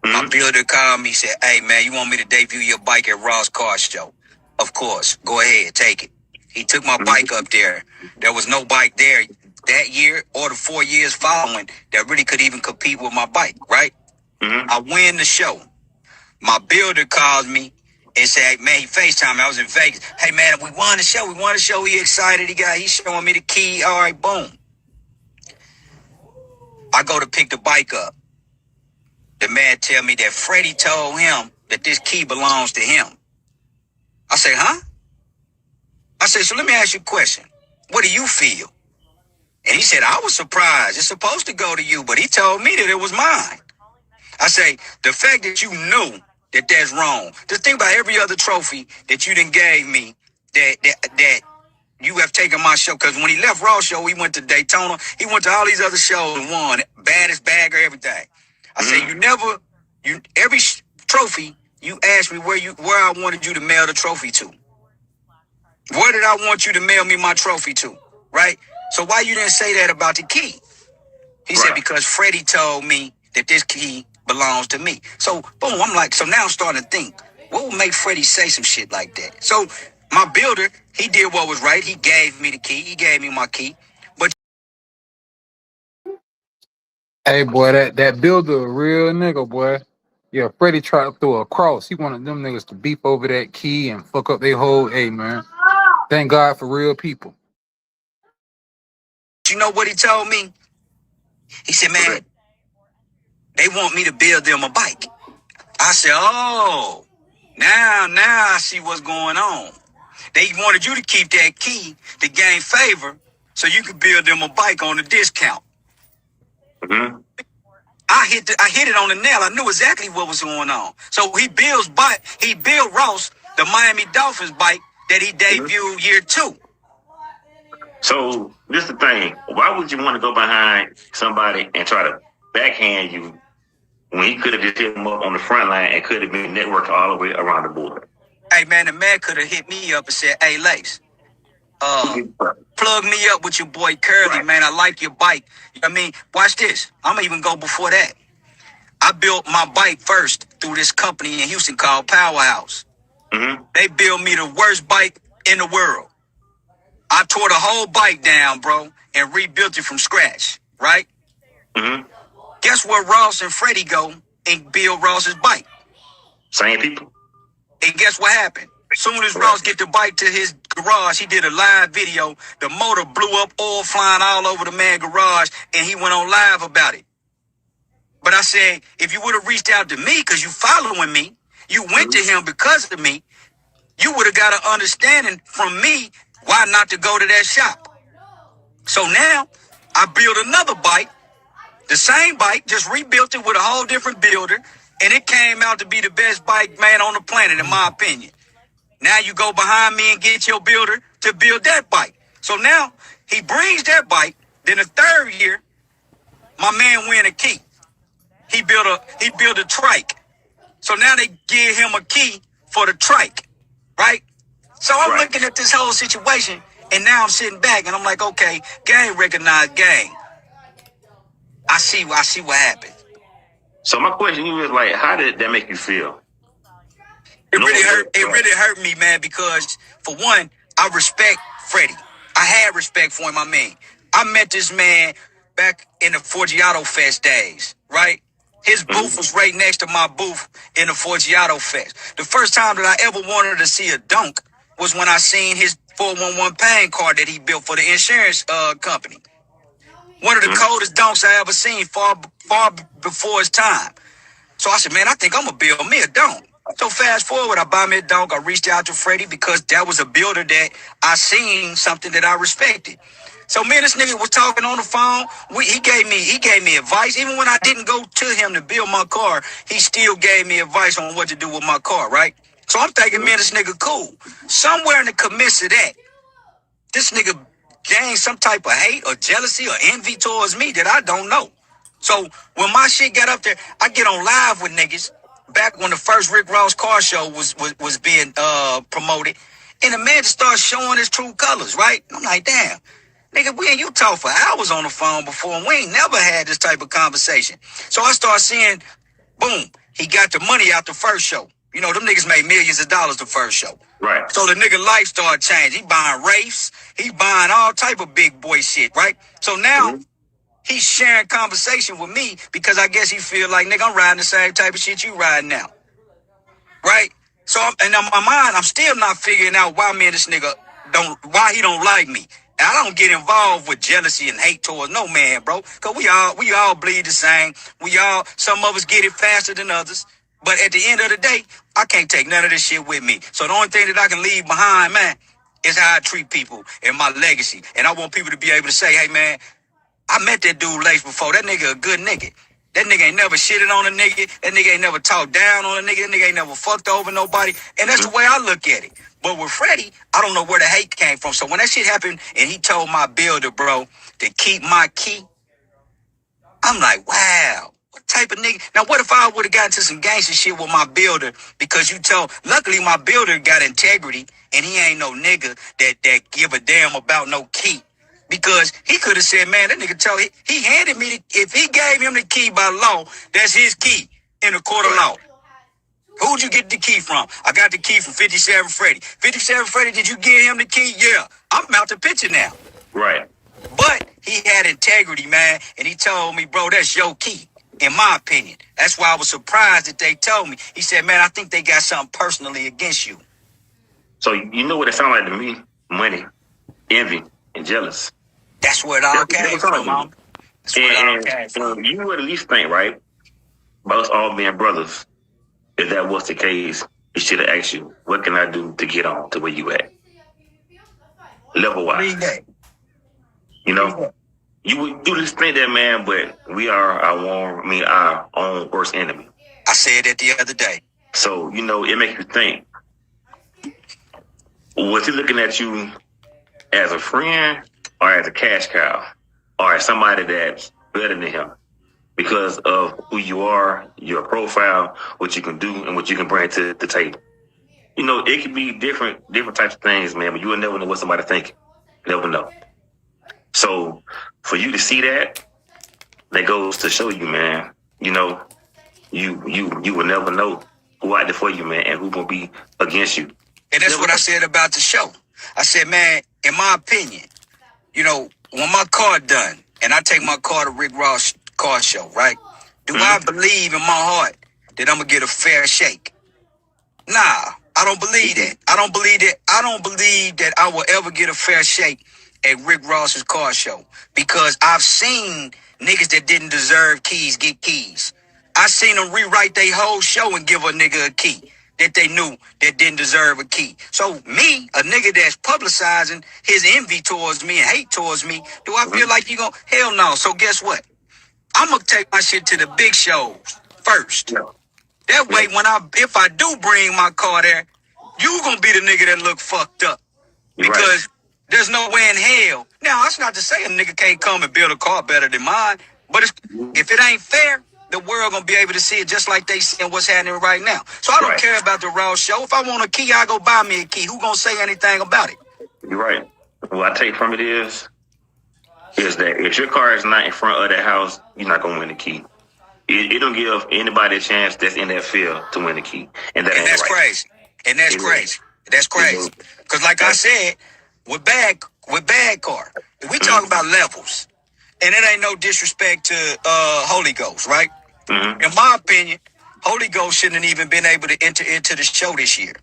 My builder called me, said, "Hey man, you want me to debut your bike at Ross Car Show?" Of course, go ahead, take it. He took my bike up there. There was no bike there that year or the 4 years following that really could even compete with my bike, right? I win the show. My builder calls me and said, "Hey man," he FaceTime me. I was in Vegas. "Hey man, we won the show. We won the show." He excited. He's showing me the key. All right, boom. I go to pick the bike up. The man tell me that Freddie told him that this key belongs to him. I say, huh? I said, so let me ask you a question. What do you feel? And he said, I was surprised. It's supposed to go to you, but he told me that it was mine. I say, the fact that you knew that that's wrong. Just think about every other trophy that you done gave me that you have taken my show. Because when he left Raw Show, he went to Daytona. He went to all these other shows and won. Baddest bagger, everything. I say, every trophy, you asked me where I wanted you to mail the trophy to. Where did I want you to mail me my trophy to? Right? So why you didn't say that about the key? He said, because Freddie told me that this key belongs to me. So, boom, I'm like, so now I'm starting to think, what would make Freddie say some shit like that? So my builder, he did what was right. He gave me the key. He gave me my key. But Hey boy, that builder a real nigga, boy. Yeah, Freddie tried to throw a cross. He wanted them niggas to beef over that key and fuck up their whole. Hey man, thank God for real people. you know what he told me? He said, man, they want me to build them a bike. I said, oh, now I see what's going on. They wanted you to keep that key to gain favor so you could build them a bike on a discount. I hit it on the nail. I knew exactly what was going on. So he built Ross the Miami Dolphins bike that he debuted year 2. So this is the thing. Why would you want to go behind somebody and try to backhand you when he could have just hit him up on the front line and could have been networked all the way around the board? Hey man, the man could have hit me up and said, "Hey Lace, plug me up with your boy Curly, man. I like your bike." You know what I mean? Watch this. I'm gonna even go before that. I built my bike first through this company in Houston called Powerhouse. They built me the worst bike in the world. I tore the whole bike down, bro, and rebuilt it from scratch, right? Guess where Ross and Freddie go and build Ross's bike? Same people. And guess what happened? As soon as Ross get the bike to his garage, he did a live video. The motor blew up, oil flying all over the man's garage, and he went on live about it. But I said, if you would have reached out to me because you following me, you went to him because of me, you would have got an understanding from me why not to go to that shop. So now I built another bike, the same bike, just rebuilt it with a whole different builder, and it came out to be the best bike, man, on the planet, in my opinion. Now you go behind me and get your builder to build that bike. So now he brings that bike. Then the third year, my man win a key. He built a trike. So now they give him a key for the trike, right? So I'm looking at this whole situation, and now I'm sitting back and I'm like, okay, gang recognized gang. I see what happened. So my question to you is like, how did that make you feel? It really hurt me, man, because for one, I respect Freddie. I had respect for him, I mean. I met this man back in the Forgiato Fest days, right? His booth was right next to my booth in the Forgiato Fest. The first time that I ever wanted to see a dunk was when I seen his 411 pain card that he built for the insurance company. One of the coldest dunks I ever seen, far before his time. So I said, man, I think I'm going to build me a dunk. So fast forward, I buy me a dunk. I reached out to Freddie because that was a builder that I seen something that I respected. So me and this nigga was talking on the phone. He gave me advice. Even when I didn't go to him to build my car, he still gave me advice on what to do with my car, right? So I'm thinking, man, this nigga cool. Somewhere in the commits of that, this nigga gained some type of hate or jealousy or envy towards me that I don't know. So when my shit got up there, I get on live with niggas back when the first Rick Ross car show was being promoted. And the man just starts showing his true colors, right? I'm like, damn, nigga, we and you talk for hours on the phone before, and we ain't never had this type of conversation. So I start seeing, boom, he got the money out the first show. You know, them niggas made millions of dollars the first show. Right. So the nigga life started changing. He buying Wraiths. He buying all type of big boy shit, right? So now he's sharing conversation with me because I guess he feel like, nigga, I'm riding the same type of shit you riding now. Right? So, and in my mind, I'm still not figuring out why me and this nigga why he don't like me. And I don't get involved with jealousy and hate towards no man, bro. Cause we all bleed the same. Some of us get it faster than others. But at the end of the day, I can't take none of this shit with me. So the only thing that I can leave behind, man, is how I treat people and my legacy. And I want people to be able to say, hey, man, I met that dude Lace before. That nigga a good nigga. That nigga ain't never shitted on a nigga. That nigga ain't never talked down on a nigga. That nigga ain't never fucked over nobody. And that's the way I look at it. But with Freddie, I don't know where the hate came from. So when that shit happened and he told my builder, bro, to keep my key, I'm like, wow. What type of nigga? Now, what if I would have gotten to some gangster shit with my builder because luckily my builder got integrity and he ain't no nigga that give a damn about no key. Because he could have said, man, that nigga he handed me, if he gave him the key by law, that's his key in a court of law. Who'd you get the key from? I got the key from 57Freddy. 57Freddy, did you give him the key? Yeah. I'm out the picture now. Right. But he had integrity, man, and he told me, bro, that's your key, in my opinion. That's why I was surprised that they told me. He said, man, I think they got something personally against you. So you know what it sounded like to me? Money, envy, and jealous. That's where it all came from, man. That's where it all came from. You would at least think, right, about us all being brothers, if that was the case, he should have asked you, what can I do to get on to where you at? Level-wise. You know? You would just think that, man, but we are our own worst enemy. I said that the other day. So, you know, it makes you think. Was he looking at you as a friend or as a cash cow or as somebody that's better than him because of who you are, your profile, what you can do, and what you can bring to the table? You know, it could be different types of things, man, but you will never know what somebody's thinking. You never know. So for you to see that goes to show you, man, you know, you will never know who out there for you, man, and who gonna be against you. And that's what I said about the show. I said, man, in my opinion, you know, when my car done and I take my car to Rick Ross car show, right? Do I believe in my heart that I'm gonna get a fair shake? Nah, I don't believe that. I don't believe that I will ever get a fair shake at Rick Ross's car show because I've seen niggas that didn't deserve keys get keys. I seen them rewrite their whole show and give a nigga a key that they knew that didn't deserve a key. So me, a nigga that's publicizing his envy towards me and hate towards me, do I feel like you gonna? Hell no. So guess what? I'm gonna take my shit to the big shows first. Yeah. That way, if I do bring my car there, you gonna be the nigga that look fucked up because there's no way in hell. Now, that's not to say a nigga can't come and build a car better than mine, but if it ain't fair, the world gonna be able to see it just like they seeing what's happening right now. So I don't care about the Raw show. If I want a key, I go buy me a key. Who gonna say anything about it? You're right. What I take from it is that if your car is not in front of that house, you're not gonna win the key. It don't give anybody a chance that's in that field to win the key, and that's crazy. And that's crazy. That's crazy. Because like I said, with bad car, we talk about levels, and it ain't no disrespect to Holy Ghost, right? Mm-hmm. In my opinion, Holy Ghost shouldn't have even been able to enter into the show this year.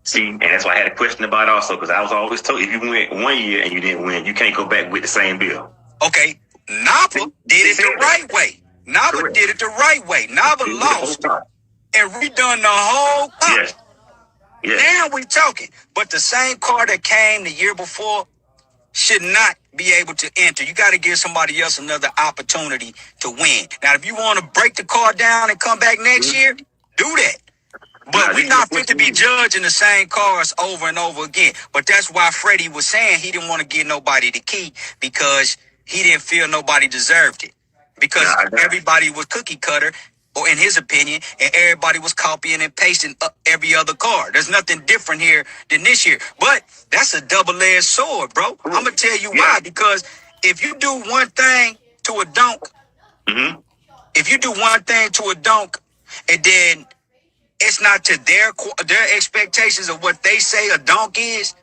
See, and that's why I had a question about also, because I was always told if you went 1 year and you didn't win, you can't go back with the same bill. Okay, Nava did it the right way. Nava did it the right way. Nava lost and redone the whole car. Yes. Yes. Now we talking. But the same car that came the year before should not be able to enter. You got to give somebody else another opportunity to win. Now, if you want to break the car down and come back next year, do that. But we're not fit to be judging the same cars over and over again. But that's why Freddie was saying he didn't want to give nobody the key because he didn't feel nobody deserved it. Because everybody was cookie cutter. or in his opinion, and everybody was copying and pasting every other car. There's nothing different here than this year. But that's a double-edged sword, bro. I'm going to tell you why. Because if you do one thing to a dunk, if you do one thing to a dunk, and then it's not to their expectations of what they say a dunk is,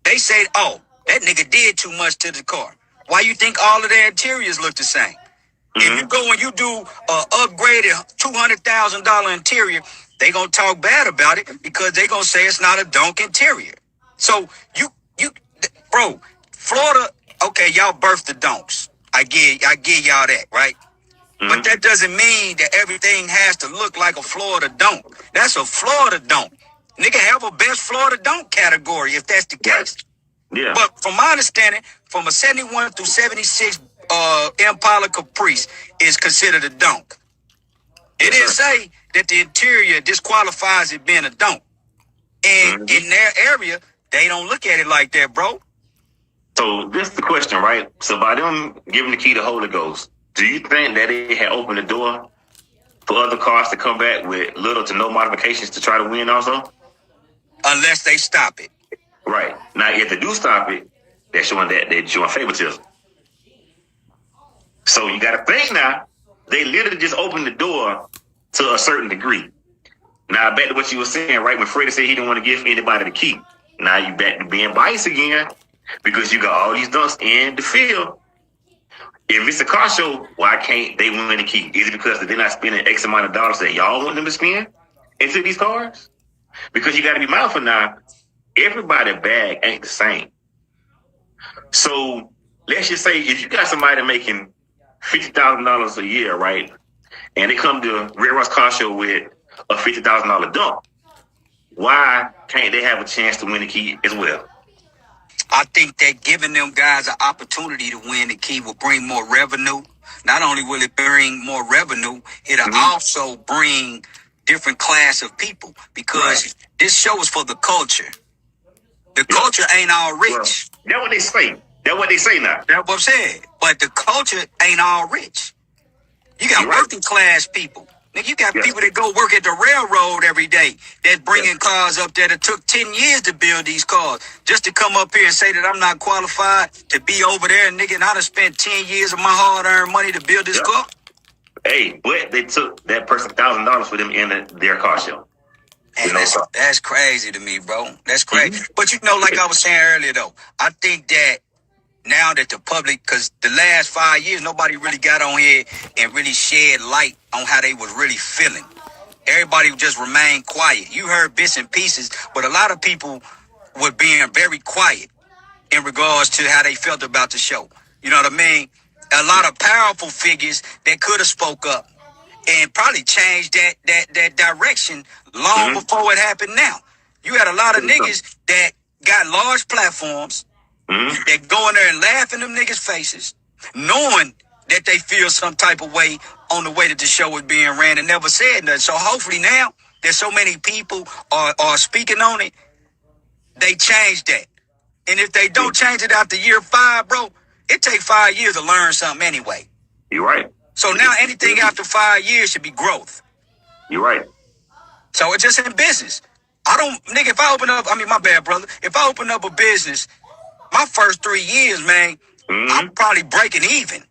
they say, oh, that nigga did too much to the car. Why you think all of their interiors look the same? If you go and you do a upgraded $200,000 interior, they gonna talk bad about it because they gonna say it's not a dunk interior. So bro, Florida, okay, y'all birthed the donks. I give y'all that, right? But that doesn't mean that everything has to look like a Florida dunk. That's a Florida dunk. Nigga have a best Florida dunk category if that's the case. Yeah. But from my understanding, from a 71 through 76 Impala Caprice is considered a dunk. It didn't say that the interior disqualifies it being a dunk. And in their area, they don't look at it like that, bro. So this is the question, right? So by them giving the key to Holy Ghost, do you think that it had opened the door for other cars to come back with little to no modifications to try to win also? Unless they stop it. Right. Now, if they do stop it, they're showing favoritism. So you got to think now, they literally just opened the door to a certain degree. Now, back to what you were saying, right? When Freddie said he didn't want to give anybody the key. Now you back to being biased again because you got all these dunks in the field. If it's a car show, why can't they win the key? Is it because they're not spending X amount of dollars that y'all want them to spend into these cars? Because you got to be mindful now, everybody's bag ain't the same. So let's just say if you got somebody making $50,000 a year, right? And they come to Red Ross Car Show with a $50,000 dunk, why can't they have a chance to win the key as well? I think that giving them guys an opportunity to win the key will bring more revenue. Not only will it bring more revenue, it'll also bring different class of people because this show is for the culture. The culture ain't all rich. Well, that's what they say. That's what they say now. That's what I'm saying. But the culture ain't all rich. You got working class people. Nigga, you got people that go work at the railroad every day that's bringing cars up there that took 10 years to build these cars just to come up here and say that I'm not qualified to be over there. Nigga, and I done spent 10 years of my hard-earned money to build this car. Hey, but they took that person $1,000 for them in their car show. And that's crazy to me, bro. That's crazy. But you know, like I was saying earlier, though, I think that now that the public, because the last 5 years, nobody really got on here and really shed light on how they was really feeling. Everybody just remained quiet. You heard bits and pieces, but a lot of people were being very quiet in regards to how they felt about the show. You know what I mean? A lot of powerful figures that could have spoke up and probably changed that direction long before it happened now. You had a lot of niggas that got large platforms that go in there and laugh in them niggas' faces, knowing that they feel some type of way on the way that the show was being ran and never said nothing. So hopefully now that so many people are speaking on it, they change that. And if they don't change it after year 5, bro, it take 5 years to learn something anyway. You're right. So now anything after 5 years should be growth. You're right. So it's just in business. If I open up, my bad, brother. If I open up a business, my first 3 years, man, I'm probably breaking even.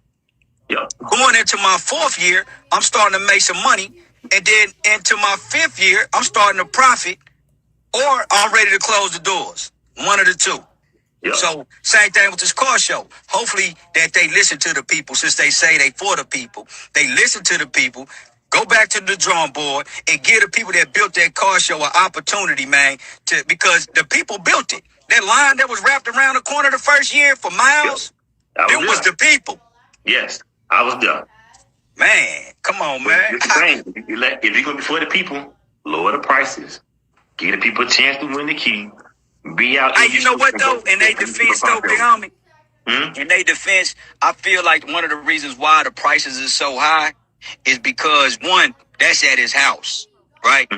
Yep. Going into my 4th year, I'm starting to make some money. And then into my 5th year, I'm starting to profit or I'm ready to close the doors. One of the two. Yep. So same thing with this car show. Hopefully that they listen to the people since they say they for the people. They listen to the people. Go back to the drawing board and give the people that built that car show an opportunity, man, because the people built it. That line that was wrapped around the corner the first year for miles, it was the people. Yes, I was there. Man, come on, man. It's the thing. If you're going to be for the people, lower the prices. Give the people a chance to win the key. Be out. Hey, you know what, though? In their defense, though, big homie, in their defense, I feel like one of the reasons why the prices is so high is because, one, that's at his house, right?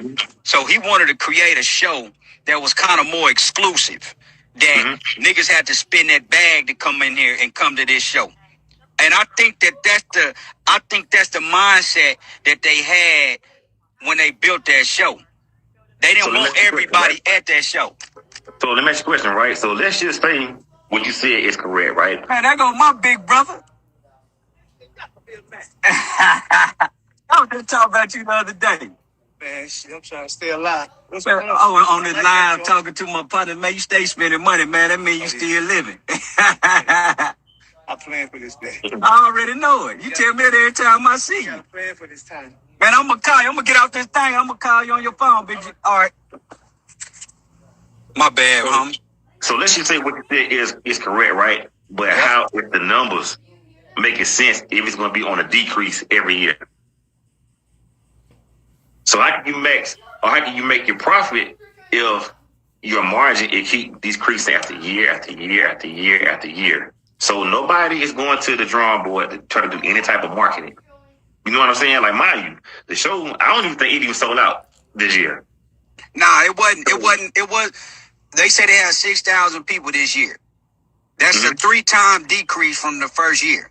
So he wanted to create a show that was kind of more exclusive, that niggas had to spin that bag to come in here and come to this show. And I think that's the mindset that they had when they built that show. They didn't want everybody at that show. So let me ask you a question, right? So let's just say what you said is correct, right? Man, that goes my big brother. I was just talking about you the other day. Man, shit, I'm trying to stay alive. What's Man, going on? on this line talking to my partner, man, you stay spending money, man. That means you still living. I plan for this day. I already know it. You tell me that every time I see you. I plan for this time. Man, I'm gonna call you. I'm gonna get off this thing. I'm gonna call you on your phone, bitch. All right. My bad, homie. So let's just say what you said is correct, right? But how if the numbers making sense if it's going to be on a decrease every year? So how can you max or how can you make your profit if your margin it keep decreasing after year after year after year after year? So nobody is going to the drawing board to try to do any type of marketing. You know what I'm saying? Like, mind you, the show, I don't even think it even sold out this year. Nah, it wasn't. It was. They said they had 6,000 people this year. That's a 3-time decrease from the first year.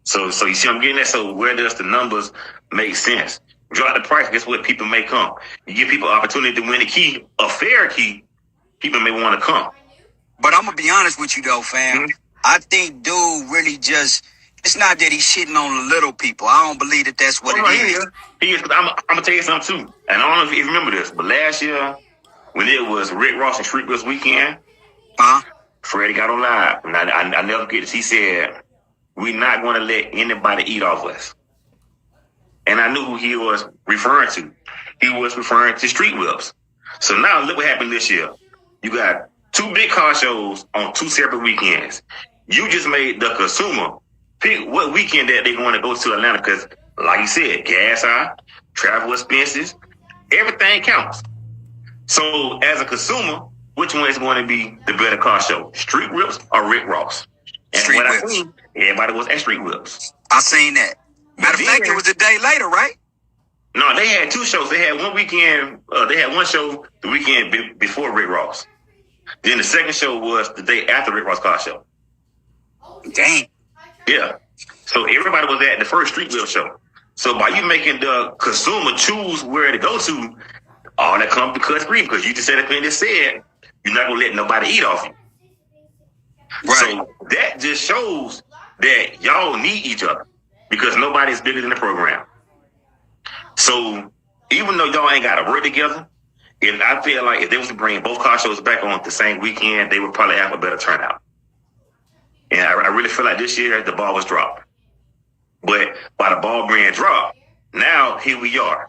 So you see what I'm getting at? So where does the numbers make sense? Drop the price, guess what? People may come. You give people opportunity to win a key, a fair key, people may want to come. But I'm going to be honest with you, though, fam. I think dude really just, it's not that he's shitting on the little people. I don't believe that that's what it is. He is. I'm going to tell you something, too. And I don't know if you remember this, but last year, when it was Rick Ross and Street Wheels weekend, Freddie got on live. And I never forget this. He said, we're not going to let anybody eat off us. And I knew who he was referring to. He was referring to Street Whips. So now look what happened this year. You got 2 big car shows on 2 separate weekends. You just made the consumer pick what weekend that they want to go to Atlanta because, like you said, gas high, travel expenses, everything counts. So as a consumer, which one is going to be the better car show, Street Whips or Rick Ross? And Street what Whips. I seen, everybody was at Street Whips. I seen that. Matter of fact, it was a day later, right? No, they had 2 shows. They had one weekend. They had one show the weekend before Rick Ross. Then the second show was the day after Rick Ross car show. Dang. Yeah. So everybody was at the first Street Wheel show. So by you making the consumer choose where to go to, all that comes because free because you just said up and just said you're not gonna let nobody eat off you. Right. So that just shows that y'all need each other because nobody's bigger than the program. So even though y'all ain't got to work together, if I feel like if they was to bring both car shows back on the same weekend, they would probably have a better turnout. And I really feel like this year the ball was dropped. But by the ball being dropped, now here we are.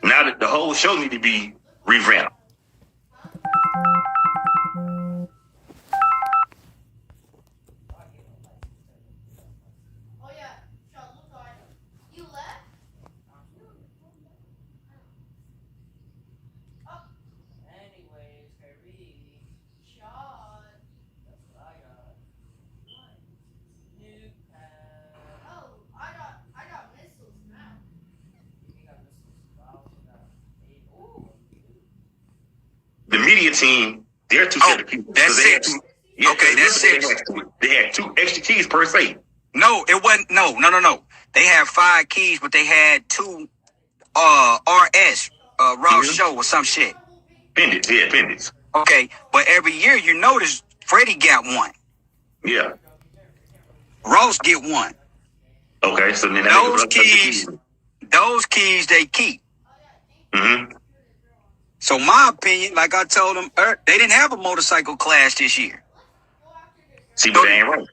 Now that the whole show need to be revamped. The media team, they're 2 separate people. That's 6. Okay, that's 6. They had 2 extra keys per se. No, it wasn't. No. They had 5 keys, but they had 2 RS raw show or some shit. Pendants. Okay, but every year you notice Freddie got 1. Yeah. Ross get 1. Okay, so then those keys they keep. So my opinion, like I told them, they didn't have a motorcycle class this year. See, but that ain't right.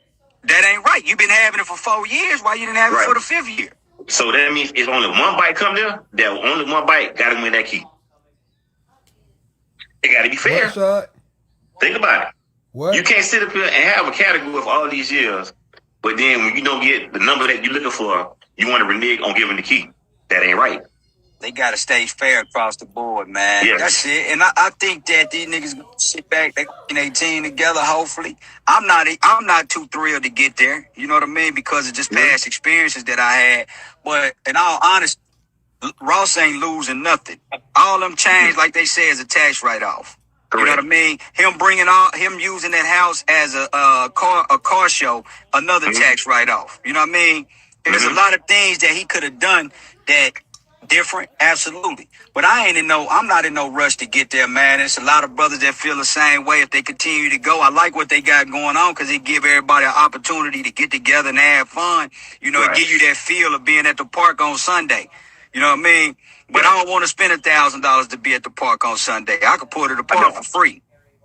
That ain't right. You've been having it for 4 years. Why you didn't have it for the 5th year? So that means if only one bike come there, that only one bike got to win that key. It got to be fair. Think about it. What? You can't sit up here and have a category for all these years, but then when you don't get the number that you're looking for, you want to renege on giving the key. That ain't right. They got to stay fair across the board, man. Yeah. That's it. And I think that these niggas gonna sit back, they get their team together, hopefully. I'm not too thrilled to get there, you know what I mean, because of just past experiences that I had. But in all honesty, Ross ain't losing nothing. All them change, like they say, is a tax write-off. You know what I mean? Him using that house as a car show, another tax write-off. You know what I mean? There's a lot of things that he could have done that different, absolutely. But I'm not in no rush to get there, man. There's a lot of brothers that feel the same way if they continue to go. I like what they got going on because it give everybody an opportunity to get together and have fun. You know, it give you that feel of being at the park on Sunday. You know what I mean? But I don't want to spend $1,000 to be at the park on Sunday. I could pull to the park for free.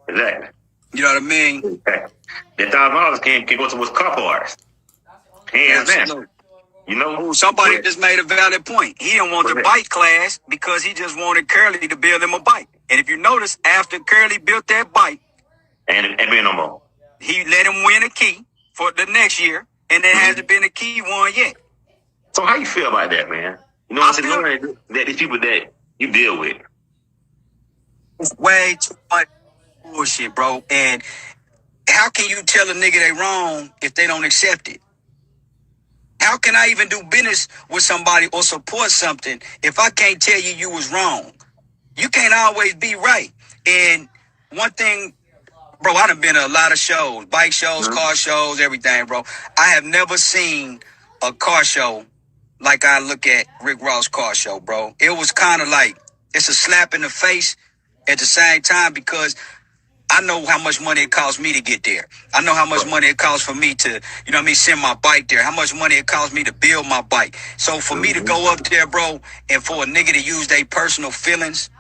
Exactly. You know what I mean? That $1,000 can go towards car parts. Hands down. You know, somebody just made a valid point. He didn't want the bike class because he just wanted Curly to build him a bike. And if you notice, after Curly built that bike, and be no more, he let him win a key for the next year, and there hasn't been a key won yet. So how you feel about that, man? You know what I'm saying? That these people that you deal with, it's way too much bullshit, bro. And how can you tell a nigga they wrong if they don't accept it? How can I even do business with somebody or support something if I can't tell you you was wrong? You can't always be right. And one thing, bro, I done been to a lot of shows, bike shows, car shows, everything, bro. I have never seen a car show like I look at Rick Ross' car show, bro. It was kind of like, it's a slap in the face at the same time because I know how much money it costs me to get there. I know how much money it costs for me to, you know what I mean, send my bike there. How much money it costs me to build my bike. So for me to go up there, bro, and for a nigga to use their personal feelings,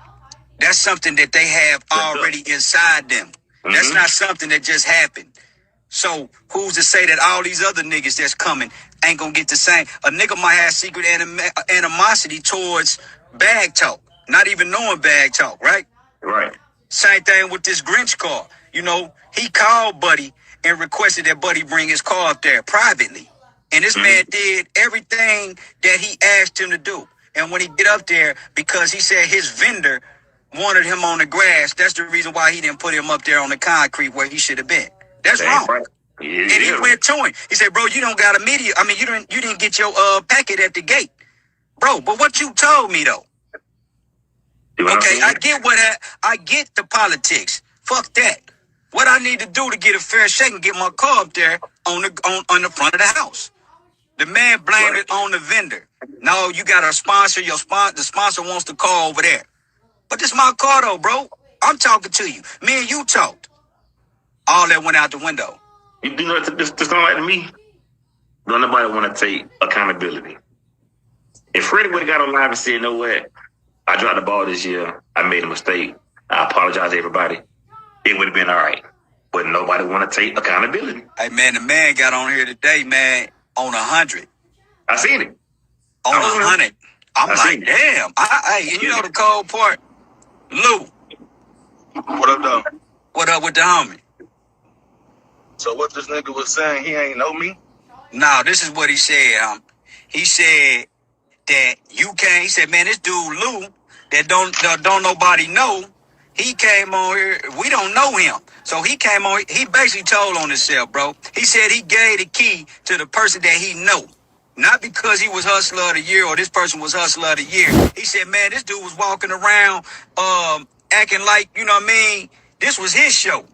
that's something that they have already inside them. That's not something that just happened. So who's to say that all these other niggas that's coming ain't gonna get the same? A nigga might have secret animosity towards bag talk, not even knowing bag talk, right? right? Same thing with this Grinch car. You know, he called Buddy and requested that Buddy bring his car up there privately. And this man did everything that he asked him to do. And when he get up there, because he said his vendor wanted him on the grass, that's the reason why he didn't put him up there on the concrete where he should have been. That's wrong. Right. Yeah, and he went to him. He said, bro, you don't got a media. I mean, you didn't get your packet at the gate. Bro, but what you told me though. Okay, I get the politics. Fuck that. What I need to do to get a fair shake and get my car up there on the front of the house. The man blamed it on the vendor. No, you got a sponsor. The sponsor wants the car over there. But this my car though, bro. I'm talking to you. Me and you talked. All that went out the window. You know, this don't like me. Don't nobody want to take accountability. If Freddie would have got on live and said, you know what? I dropped the ball this year. I made a mistake. I apologize to everybody. It would have been all right. But nobody want to take accountability. Hey, man, the man got on here today, man, on 100. I seen it. On 100. I'm like, damn. And you know the cold part? Lou. What up, though? What up with the homie? So what this nigga was saying, he ain't know me? No, this is what he said. He said that you can't. He said, man, this dude Lou that don't nobody know. He came on here. We don't know him, so he came on. He basically told on himself, bro. He said he gave the key to the person that he know, not because he was hustler of the year or this person was hustler of the year. He said, man, this dude was walking around, acting like, you know what I mean. This was his show.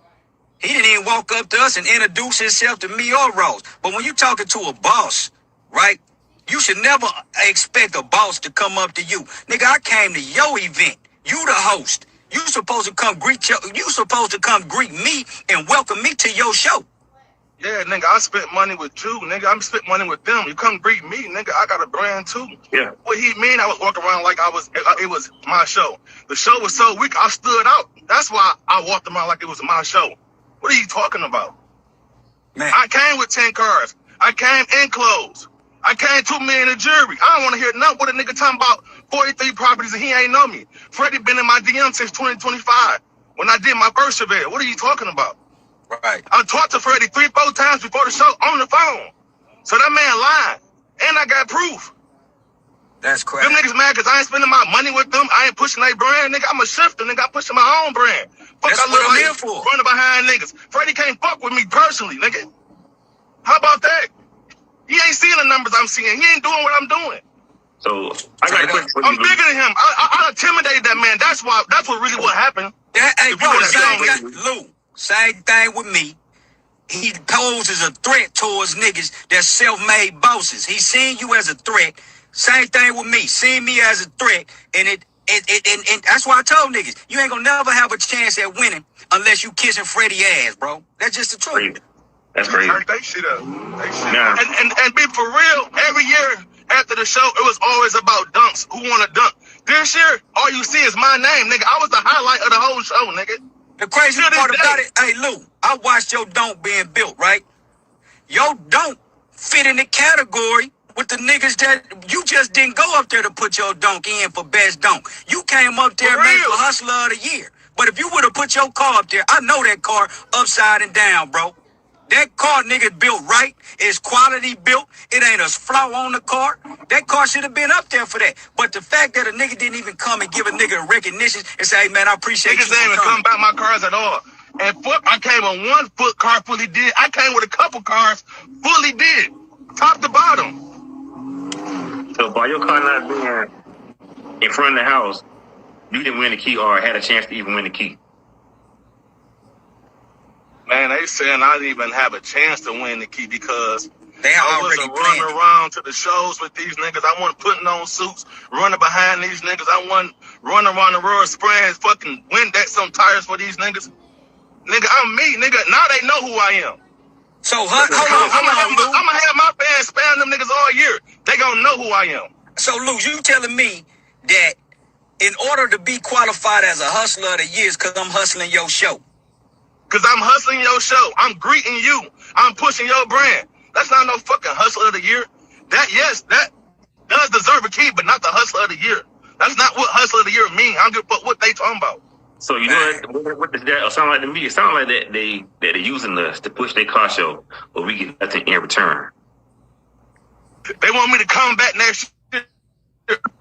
He didn't even walk up to us and introduce himself to me or Ross. But when you talking to a boss, right, you should never expect a boss to come up to you. Nigga, I came to your event. You the host. You supposed to come greet me and welcome me to your show. Yeah, nigga, I spent money with you. Nigga, I spent money with them. You come greet me, nigga. I got a brand too. Yeah. What he mean? I was walking around like it was my show. The show was so weak, I stood out. That's why I walked around like it was my show. What are you talking about? Man, I came with 10 cars. I came in clothes. I came 2 million in jury. I don't want to hear nothing what a nigga talking about 43 properties and he ain't know me. Freddie been in my DM since 2025 when I did my first survey. What are you talking about? right. I talked to Freddie 3-4 times before the show on the phone. So that man lied. And I got proof. That's crazy. Them niggas mad because I ain't spending my money with them. I ain't pushing their brand, nigga. I'm a shifter, nigga. I'm pushing my own brand. Fuck, That's I what look I'm like here for. running behind niggas. Freddie can't fuck with me personally, nigga. How about that? He ain't seeing the numbers I'm seeing. He ain't doing what I'm doing. So I got a question for you. I'm bigger than him. I intimidated that man. That's what really what happened. Hey, If bro, you the want to get on same me, thing, Lou. Same thing with me. He poses a threat towards niggas that's self-made bosses. He seen you as a threat. Same thing with me. Seeing me as a threat, and and that's why I told niggas, you ain't gonna never have a chance at winning unless you kissing Freddie ass, bro. That's just the truth. Crazy. That's you crazy. turned that shit up. They shit. Nah. And be for real, every year after the show, it was always about dunks. Who want to dunk? This year, all you see is my name, nigga. I was the highlight of the whole show, nigga. The crazy To this part about day. it, hey Lou, I watched your dunk being built, right? Your dunk fit in the category with the niggas that you just didn't go up there to put your dunk in for best dunk. You came up there For made real. for Hustler of the Year. But if you would have put your car up there, I know that car upside and down, bro. That car nigga built right. It's quality built. It ain't a flaw on the car. That car should have been up there for that. But the fact that a nigga didn't even come and give a nigga a recognition and say, hey, man, I appreciate Niggas you ain't even for come coming. back my cars at all. And I came on 1 foot car fully did. I came with a couple cars fully did. Top to bottom. So by your car not being in front of the house, you didn't win the key or had a chance to even win the key. Man, they saying I didn't even have a chance to win the key because They I already wasn't running planned. around to the shows with these niggas. I wasn't putting on suits, running behind these niggas. I wasn't running around the world spraying fucking Windex on tires for these niggas. Nigga, I'm me, nigga. Now they know who I am. So, hold on, Lou. I'm gonna have my fans spam them niggas all year. They gonna know who I am. So, Lou, you telling me that in order to be qualified as a hustler of the year is because I'm hustling your show? Cause I'm hustling your show. I'm greeting you. I'm pushing your brand. That's not no fucking hustler of the year. That does deserve a key, but not the hustler of the year. That's not what hustler of the year mean. I don't give a fuck what they talking about. So you know what does that sound like to me? It sounds like that they're using us to push their car show, but we get nothing in return. They want me to come back next year.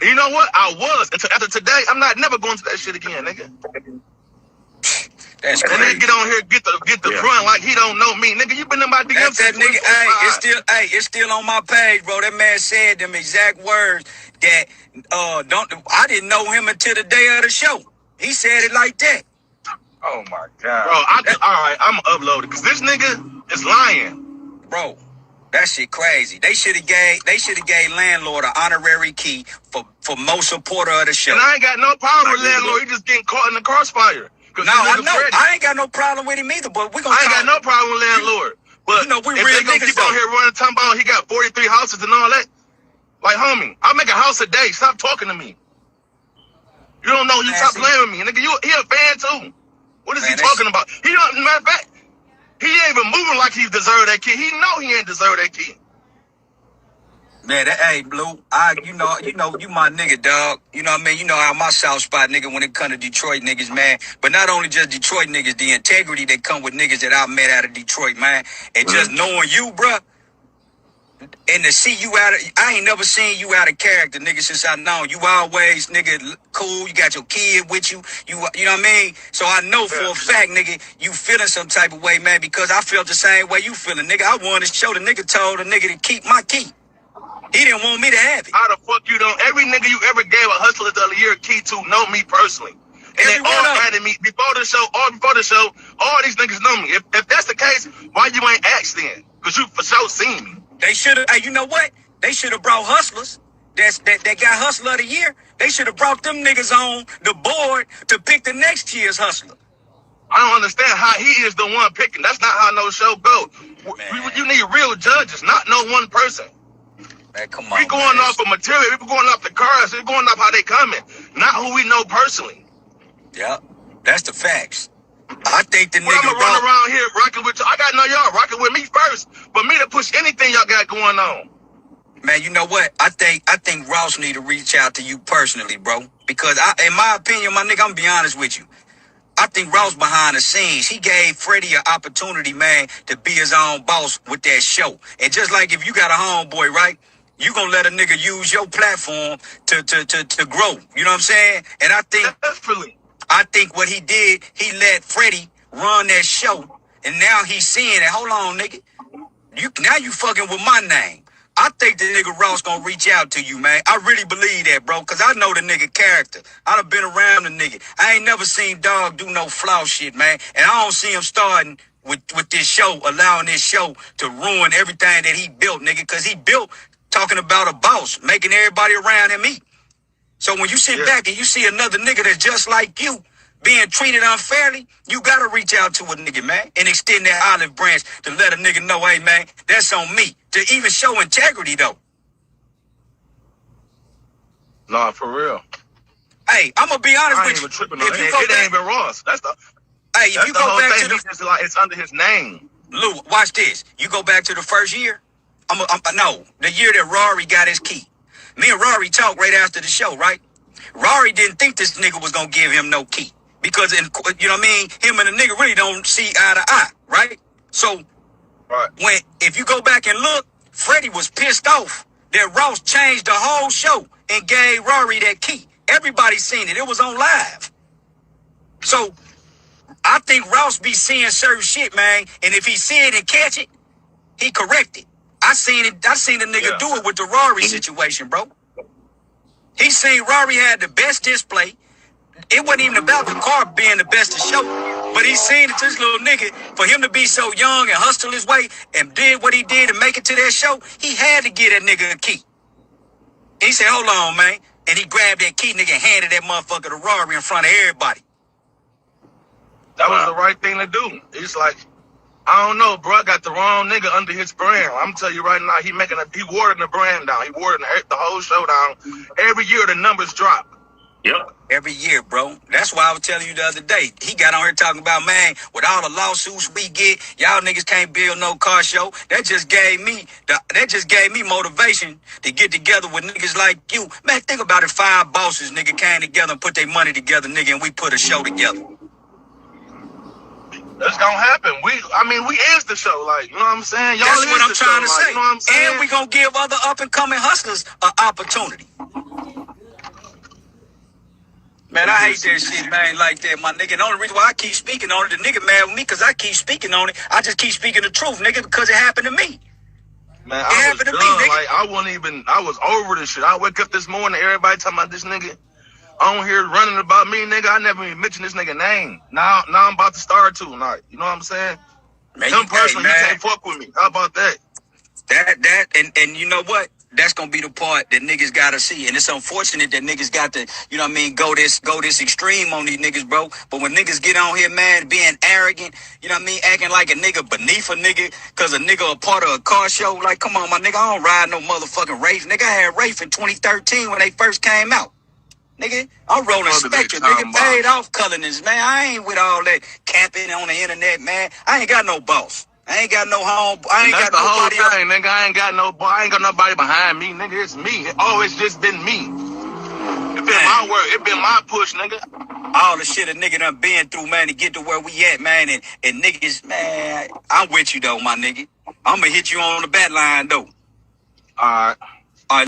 You know what? I was until after today. I'm not never going to that shit again, nigga. That's And crazy. then get on here, get the front like he don't know me, nigga. You been in my DMs That's that since nigga. 2025. It's still on my page, bro. That man said them exact words that I didn't know him until the day of the show. He said it like that. Oh my god, bro. All right, I'm uploaded because this nigga is lying, Bro, that shit crazy. They should have gave landlord an honorary key for most supporter of the show. and I ain't got no problem with landlord. He just getting caught in the crossfire. No, I know. I ain't got no problem with him either, but we gonna I ain't got no problem with landlord. But You know, we if real they gonna niggas keep on though. here running, talking about he got 43 houses and all that, like homie, I make a house a day. Stop talking to me. You don't know. You stop playing with me, nigga. He a fan too. What is Man, he talking about? He don't. Matter of fact, he ain't even moving like he deserved that key. He know he ain't deserve that key. Man, hey, Blue, you my nigga, dog. You know what I mean? You know how my South spot nigga when it come to Detroit niggas, man. But not only just Detroit niggas, the integrity that come with niggas that I met out of Detroit, man. And just knowing you, bruh, and to see you I ain't never seen you out of character, nigga, since I known you. Always, nigga, cool. You got your kid with you. You know what I mean? So I know for a fact, nigga, you feeling some type of way, man, because I felt the same way you feeling, nigga. I wanted to show the nigga told the nigga to keep my key. He didn't want me to have it. How the fuck you don't? Every nigga you ever gave a hustler of the year key to know me personally. And Every they one all of them. added me before the show, all these niggas know me. If that's the case, why you ain't asked then? Because you for sure seen me. They should have, hey, you know what? They should have brought hustlers. That got hustler of the year. They should have brought them niggas on the board to pick the next year's hustler. I don't understand how he is the one picking. That's not how no show go. You need real judges, not no one person. Man, come on. We going off of material. We going off the cars. We going off how they coming, not who we know personally. Yeah, that's the facts. I think the But I'm nigga gonna run around here rocking with you. I gotta know y'all rocking with me first, but me to push anything y'all got going on. Man, you know what? I think Ross need to reach out to you personally, bro. Because in my opinion, my nigga, I'm gonna be honest with you. I think Ross behind the scenes, he gave Freddie an opportunity, man, to be his own boss with that show. And just like if you got a homeboy, right? You gonna let a nigga use your platform to grow. You know what I'm saying? And I think what he did, he let Freddie run that show. And now he's seeing it. Hold on, nigga. Now you fucking with my name. I think the nigga Ross gonna reach out to you, man. I really believe that, bro, because I know the nigga character. I done been around the nigga. I ain't never seen dog do no flaw shit, man. And I don't see him starting with this show, allowing this show to ruin everything that he built, nigga, because he built talking about a boss, making everybody around him eat. So when you sit back and you see another nigga that's just like you being treated unfairly, you gotta reach out to a nigga, man, and extend that olive branch to let a nigga know, hey, man, that's on me. To even show integrity, though. Nah, for real. Hey, I'm gonna be honest I ain't with even you. tripping on If it. you go It back, ain't even Ross. That's the hey, if that's you the go whole back thing. to the It's just like it's under his name. Lou, watch this. You go back to the first year. No, the year that Rory got his key. Me and Rory talked right after the show, right? Rory didn't think this nigga was gonna give him no key because, you know what I mean? Him and the nigga really don't see eye to eye, right? So Right. if you go back and look, Freddie was pissed off that Ross changed the whole show and gave Rory that key. Everybody seen it. It was on live. So I think Ross be seeing certain shit, man, and if he see it and catch it, he correct it. I seen the nigga do it with the Rory situation, bro. He seen Rory had the best display. It wasn't even about the car being the best to show, but he seen it, this little nigga, for him to be so young and hustle his way and did what he did and make it to that show, he had to get that nigga a key. He said, hold on, man. And he grabbed that key, nigga, and handed that motherfucker to Rory in front of everybody. That was the right thing to do. It's like, I don't know, bro. Got the wrong nigga under his brand. I'm telling you right now, he watering the brand down. He watering the whole show down. Every year the numbers drop. Yep. Every year, bro. That's why I was telling you the other day. He got on here talking about, man, with all the lawsuits we get, y'all niggas can't build no car show. That just gave me motivation to get together with niggas like you. Man, think about it. 5 bosses, nigga, came together and put their money together, nigga, and we put a show together. That's gonna happen. We is the show, like, you know what I'm saying? Y'all That's is what I'm the trying to show, say. like, you know what I'm saying? And we gonna give other up and coming hustlers an opportunity. Man, I hate that shit, man, like that, my nigga. The only reason why I keep speaking on it, the nigga mad with me because I keep speaking on it. I just keep speaking the truth, nigga, because it happened to me. Man, I was done. Like, I was over this shit. I wake up this morning, everybody talking about this nigga on here running about me, nigga. I never even mentioned this nigga name. Now I'm about to start to, like, you know what I'm saying? Man, Him personally, hey, you can't fuck with me. How about that? And you know what? That's gonna be the part that niggas gotta see. And it's unfortunate that niggas got to, you know what I mean, go this extreme on these niggas, bro. But when niggas get on here, man, being arrogant, you know what I mean, acting like a nigga beneath a nigga, cause a nigga a part of a car show, like, come on, my nigga, I don't ride no motherfucking Rafe. Nigga, I had Rafe in 2013 when they first came out. Nigga, I'm rolling Spectre, nigga, paid off colorness, man. I ain't with all that camping on the internet, man. I ain't got no boss. I ain't got no home. I ain't got nobody. That's the whole thing, nigga. I ain't got nobody behind me, nigga. It's me. It always just been me. It been my work. It been my push, nigga. All the shit a nigga done been through, man, to get to where we at, man. And niggas, man, I'm with you, though, my nigga. I'm gonna hit you on the bat line, though. All right.